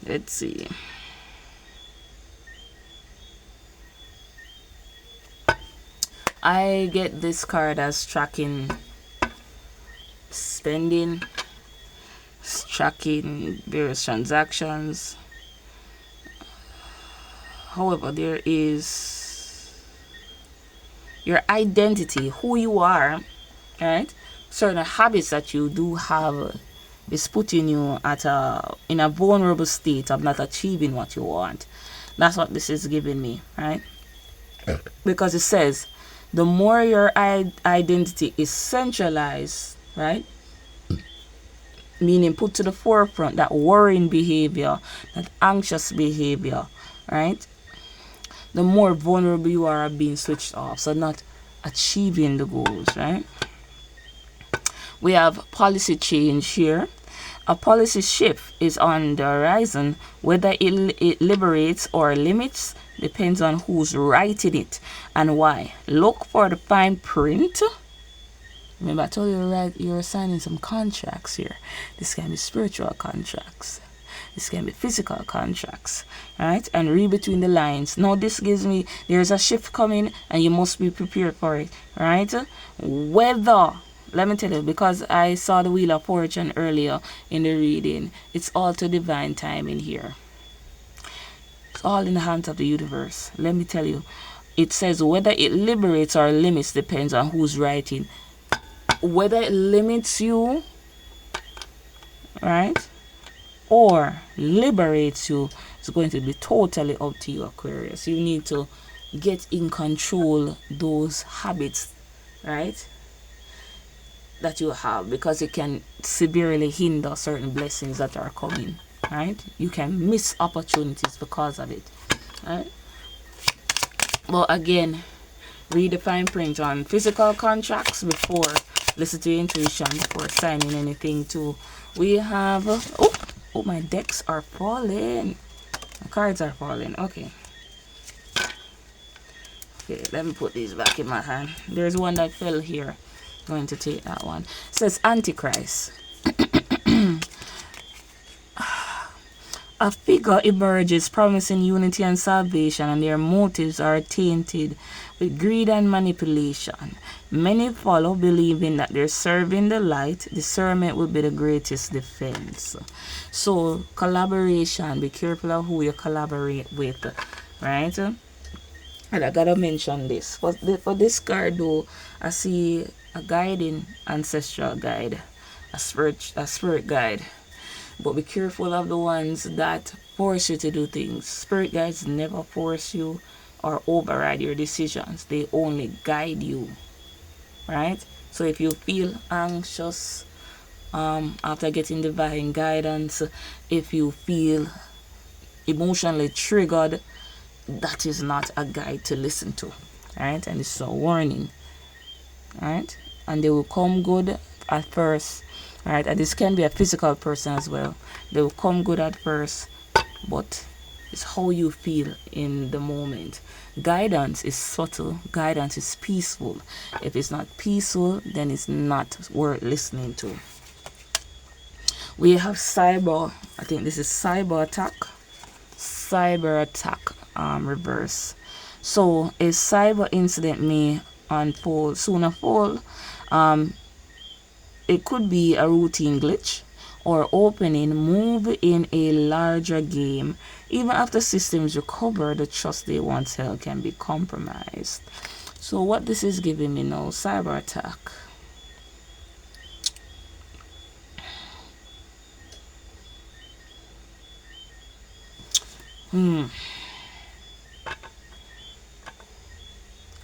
Let's see. I get this card as tracking spending, tracking various transactions. However, there is your identity, who you are, right? Certain habits that you do have is putting you in a vulnerable state of not achieving what you want. That's what this is giving me, right? Because it says the more your identity is centralized, right? Meaning put to the forefront, that worrying behavior, that anxious behavior, right? The more vulnerable you are of being switched off, so not achieving the goals, right? We have policy change here. A policy shift is on the horizon. Whether it liberates or limits depends on who's writing it and why. Look for the fine print. Remember, I told you you're signing some contracts here. This can be spiritual contracts. This can be physical contracts, right? And read between the lines. Now, this gives me there's a shift coming, and you must be prepared for it, right? Whether, let me tell you, because I saw the Wheel of Fortune earlier in the reading, it's all to divine timing here. It's all in the hands of the universe. Let me tell you, it says whether it liberates or limits depends on who's writing. Whether it limits you, right, or liberates you, is going to be totally up to you, Aquarius. You need to get in control those habits, right, that you have, because it can severely hinder certain blessings that are coming, right? You can miss opportunities because of it, right? But again, read the fine print on physical contracts before, listen to your intuition before signing anything too. We have, oh, my decks are falling. My cards are falling. Okay, let me put these back in my hand. There's one that fell here. Going to take that one. It says Antichrist. A figure emerges promising unity and salvation, and their motives are tainted with greed and manipulation. Many follow, believing that they're serving the light. Discernment will be the greatest defense. So, collaboration. Be careful of who you collaborate with, right? And I gotta mention this. For this card, though, I see a guiding ancestral guide, a spirit guide. But be careful of the ones that force you to do things. Spirit guides never force you or override your decisions. They only guide you, right? So if you feel anxious after getting divine guidance, if you feel emotionally triggered, that is not a guide to listen to, right? And this is a warning, right? And they will come good at first, right? And this can be a physical person as well. They will come good at first, but it's how you feel in the moment. Guidance is subtle, guidance is peaceful. If it's not peaceful, then it's not worth listening to. We have cyber, I think this is cyber attack, reverse. So a cyber incident may unfold, soon unfold. It could be a routine glitch or opening move in a larger game. Even after systems recover, the trust they once held can be compromised. So what this is giving me now, cyber attack.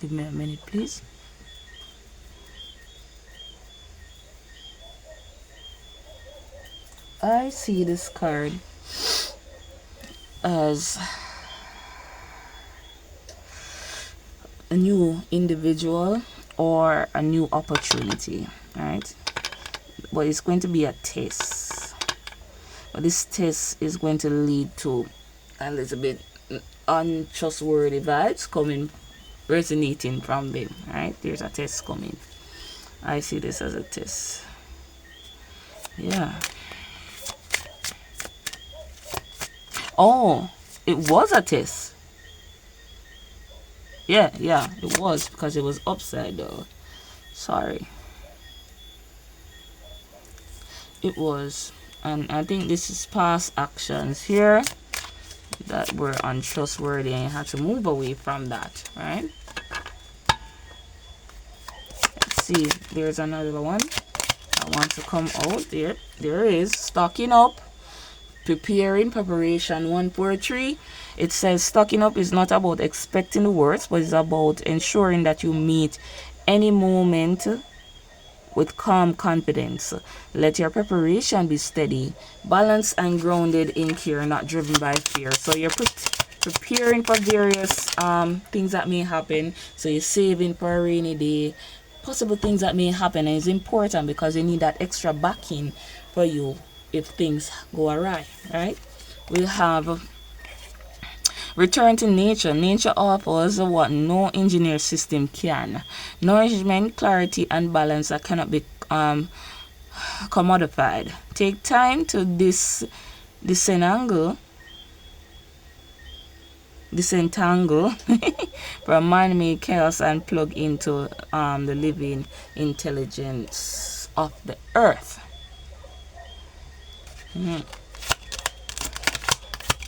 Give me a minute, please. I see this card as a new individual or a new opportunity, right? But it's going to be a test. But this test is going to lead to a little bit untrustworthy vibes coming, resonating from them, right? There's a test coming. I see this as a test. Yeah. Oh, it was a test. Yeah, it was, because it was upside down. Sorry. It was. And I think this is past actions here that were untrustworthy, and you had to move away from that, right? Let's see. There's another one that wants to come out. There is. Stocking up. Preparation 143. It says stocking up is not about expecting the worst, but it's about ensuring that you meet any moment with calm confidence. Let your preparation be steady, balanced, and grounded in care, not driven by fear. So you're preparing for various things that may happen. So you're saving for a rainy day, possible things that may happen, and it's important because you need that extra backing for you if things go awry, right? We have return to nature. Nature offers what no engineered system can: nourishment, clarity, and balance that cannot be commodified. Take time to disentangle from man-made chaos and plug into the living intelligence of the earth.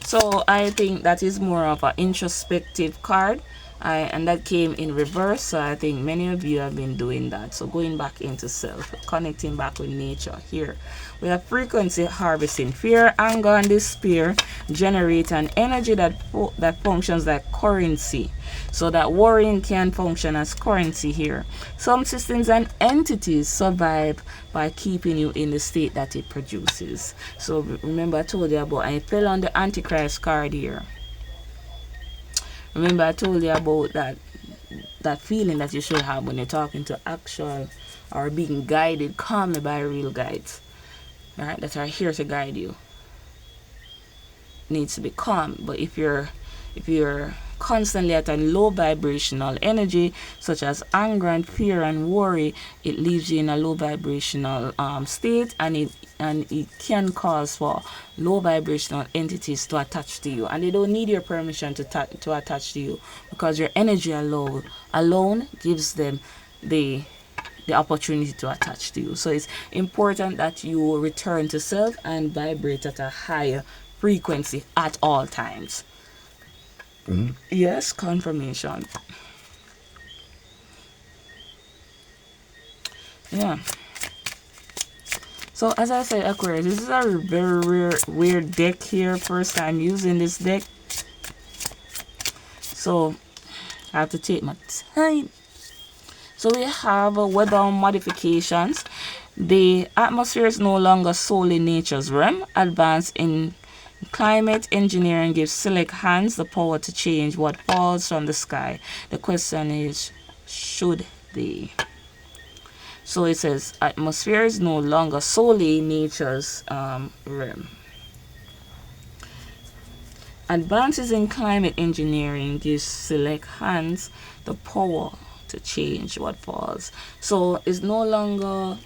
So I think that is more of an introspective card, and that came in reverse. So I think many of you have been doing that. So going back into self, connecting back with nature. Here we have frequency harvesting. Fear, anger, and despair generate an energy that functions like currency. So that worrying can function as currency here. Some systems and entities survive by keeping you in the state that it produces. So remember I told you about, I fell on the Antichrist card here. Remember I told you about that feeling that you should have when you're talking to actual or being guided calmly by real guides, right, that are here to guide you. Needs to be calm. But if you're constantly at a low vibrational energy, such as anger and fear and worry, it leaves you in a low vibrational state, and it can cause for low vibrational entities to attach to you, and they don't need your permission to attach to you, because your energy alone gives them the opportunity to attach to you. So it's important that you return to self and vibrate at a higher frequency at all times. Yes, confirmation. Yeah. So as I said, Aquarius, this is a very weird deck here. First time using this deck, so I have to take my time. So we have weather modifications. The atmosphere is no longer solely nature's realm. Advanced in Climate engineering gives select hands the power to change what falls from the sky. The question is, should they? So it says, atmosphere is no longer solely nature's realm. Advances in climate engineering gives select hands the power to change what falls. So it's no longer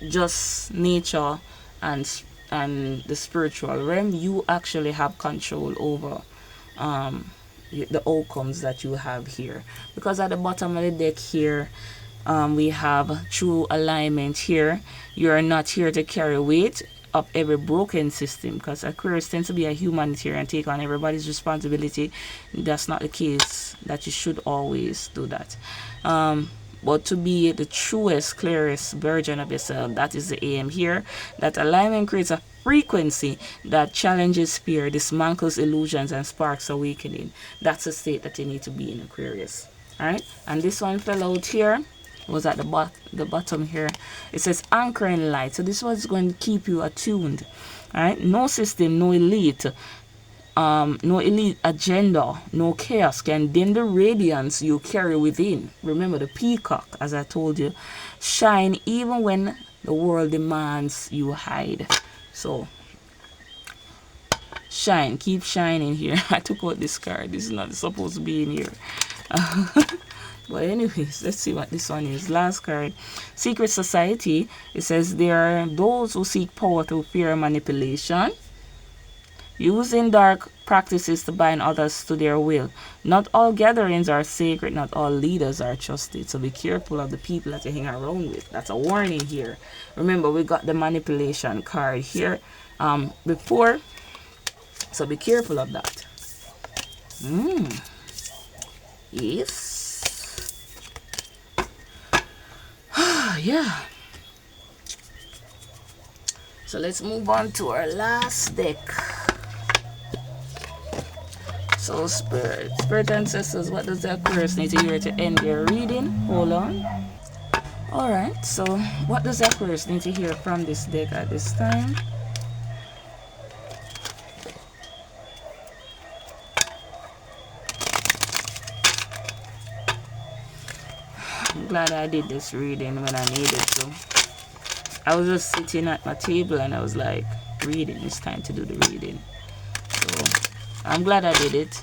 just nature and the spiritual realm. You actually have control over the outcomes that you have here, because at the bottom of the deck here, we have true alignment here. You're not here to carry weight of every broken system, because Aquarius tends to be a humanitarian, take on everybody's responsibility. That's not the case, that you should always do that. But to be the truest, clearest version of yourself, that is the aim here. That alignment creates a frequency that challenges fear, dismantles illusions, and sparks awakening. That's a state that you need to be in, Aquarius. Alright? And this one fell out here. Was at the bottom here. It says anchoring light. So this was going to keep you attuned. Alright? No system, no elite agenda, no chaos can dim the radiance you carry within. Remember the peacock, as I told you, shine even when the world demands you hide. So shine, keep shining here. I took out this card. This is not supposed to be in here. But anyways, let's see what this one is. Last card. Secret society. It says there are those who seek power through fear and manipulation, using dark practices to bind others to their will. Not all gatherings are sacred. Not all leaders are trusted. So be careful of the people that you hang around with. That's a warning here. Remember, we got the manipulation card here before. So be careful of that. Yes. Yeah. So let's move on to our last deck. So spirit ancestors, what does the Aquarius need to hear to end their reading? Hold on. Alright, so what does the Aquarius need to hear from this deck at this time? I'm glad I did this reading when I needed to. I was just sitting at my table and I was like, reading, it's time to do the reading. So I'm glad I did it.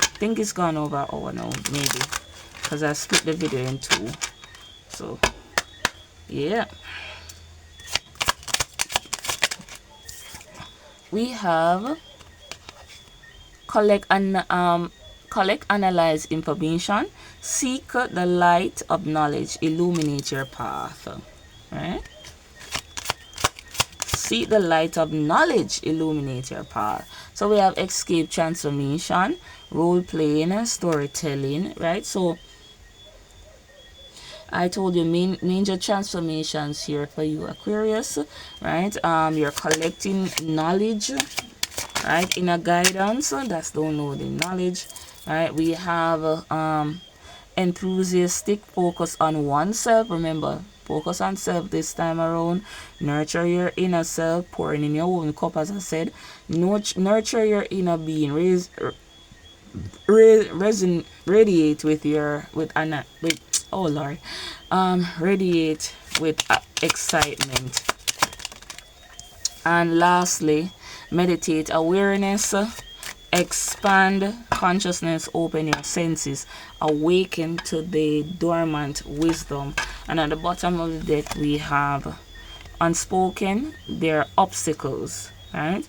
I think it's gone over an hour now, maybe, because I split the video in two. So yeah, we have collect, analyze information, seek the light of knowledge, illuminate your path. Right? Seek the light of knowledge, illuminate your path. So we have escape, transformation, role playing, storytelling. Right? So I told you major transformations here for you, Aquarius. Right? You're collecting knowledge. Right? Inner guidance. That's downloading knowledge. Right, we have enthusiastic, focus on oneself. Remember, focus on self this time around. Nurture your inner self, pouring in your own cup, as I said. Nurture your inner being. Radiate with oh Lord, radiate with excitement. And lastly, meditate awareness. Expand consciousness, open your senses, awaken to the dormant wisdom. And at the bottom of the deck we have unspoken, there are obstacles, right?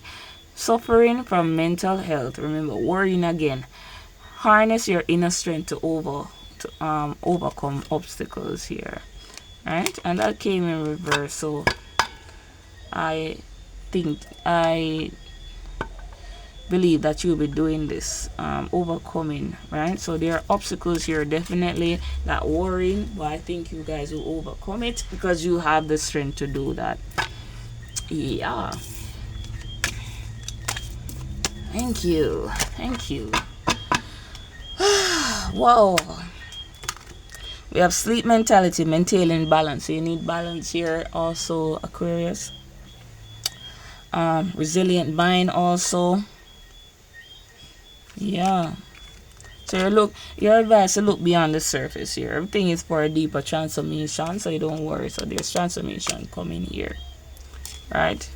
Suffering from mental health, remember, worrying again. Harness your inner strength to overcome obstacles here, right? And that came in reverse, so I believe that you'll be doing this, overcoming, right? So there are obstacles here, definitely that worrying, but I think you guys will overcome it because you have the strength to do that. Yeah. Thank you. Wow. We have sleep mentality, maintaining balance. So you need balance here also, Aquarius. Resilient mind also. Yeah. So you're advised to look beyond the surface here. Everything is for a deeper transformation, so you don't worry. So there's transformation coming here, right?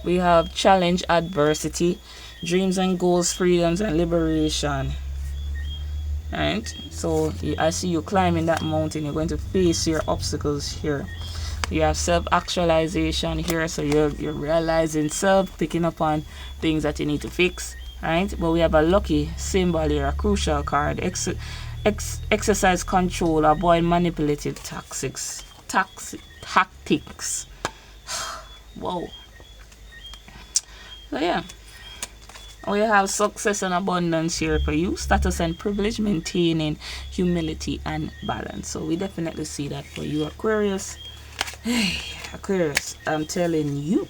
We have challenge adversity, dreams and goals, freedoms and liberation. Right? So I see you climbing that mountain. You're going to face your obstacles here. You have self-actualization here, so you're realizing self, picking up on things that you need to fix, right? But we have a lucky symbol here, a crucial card. Exercise control, avoid manipulative tactics. Whoa. So yeah, we have success and abundance here for you. Status and privilege, maintaining humility and balance. So we definitely see that for you, Aquarius. Hey, Aquarius, I'm telling you,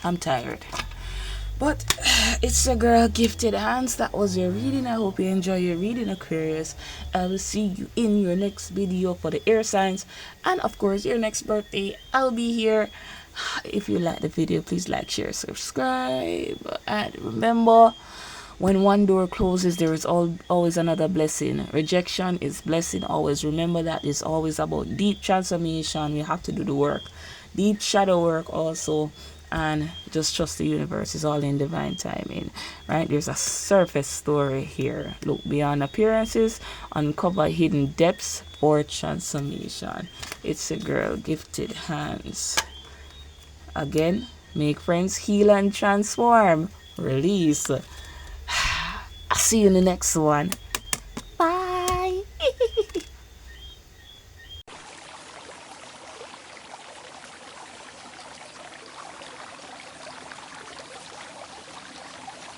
I'm tired. But it's your girl, Gifted Hands. That was your reading. I hope you enjoy your reading, Aquarius. I will see you in your next video for the air signs. And of course, your next birthday, I'll be here. If you like the video, please like, share, subscribe. And remember, when one door closes, there is always another blessing. Rejection is blessing. Always remember that it's always about deep transformation. We have to do the work. Deep shadow work also. And just trust the universe. Is all in divine timing. Right? There's a surface story here. Look beyond appearances. Uncover hidden depths for transformation. It's a girl, Gifted Hands. Again, make friends, heal and transform. Release. I'll see you in the next one.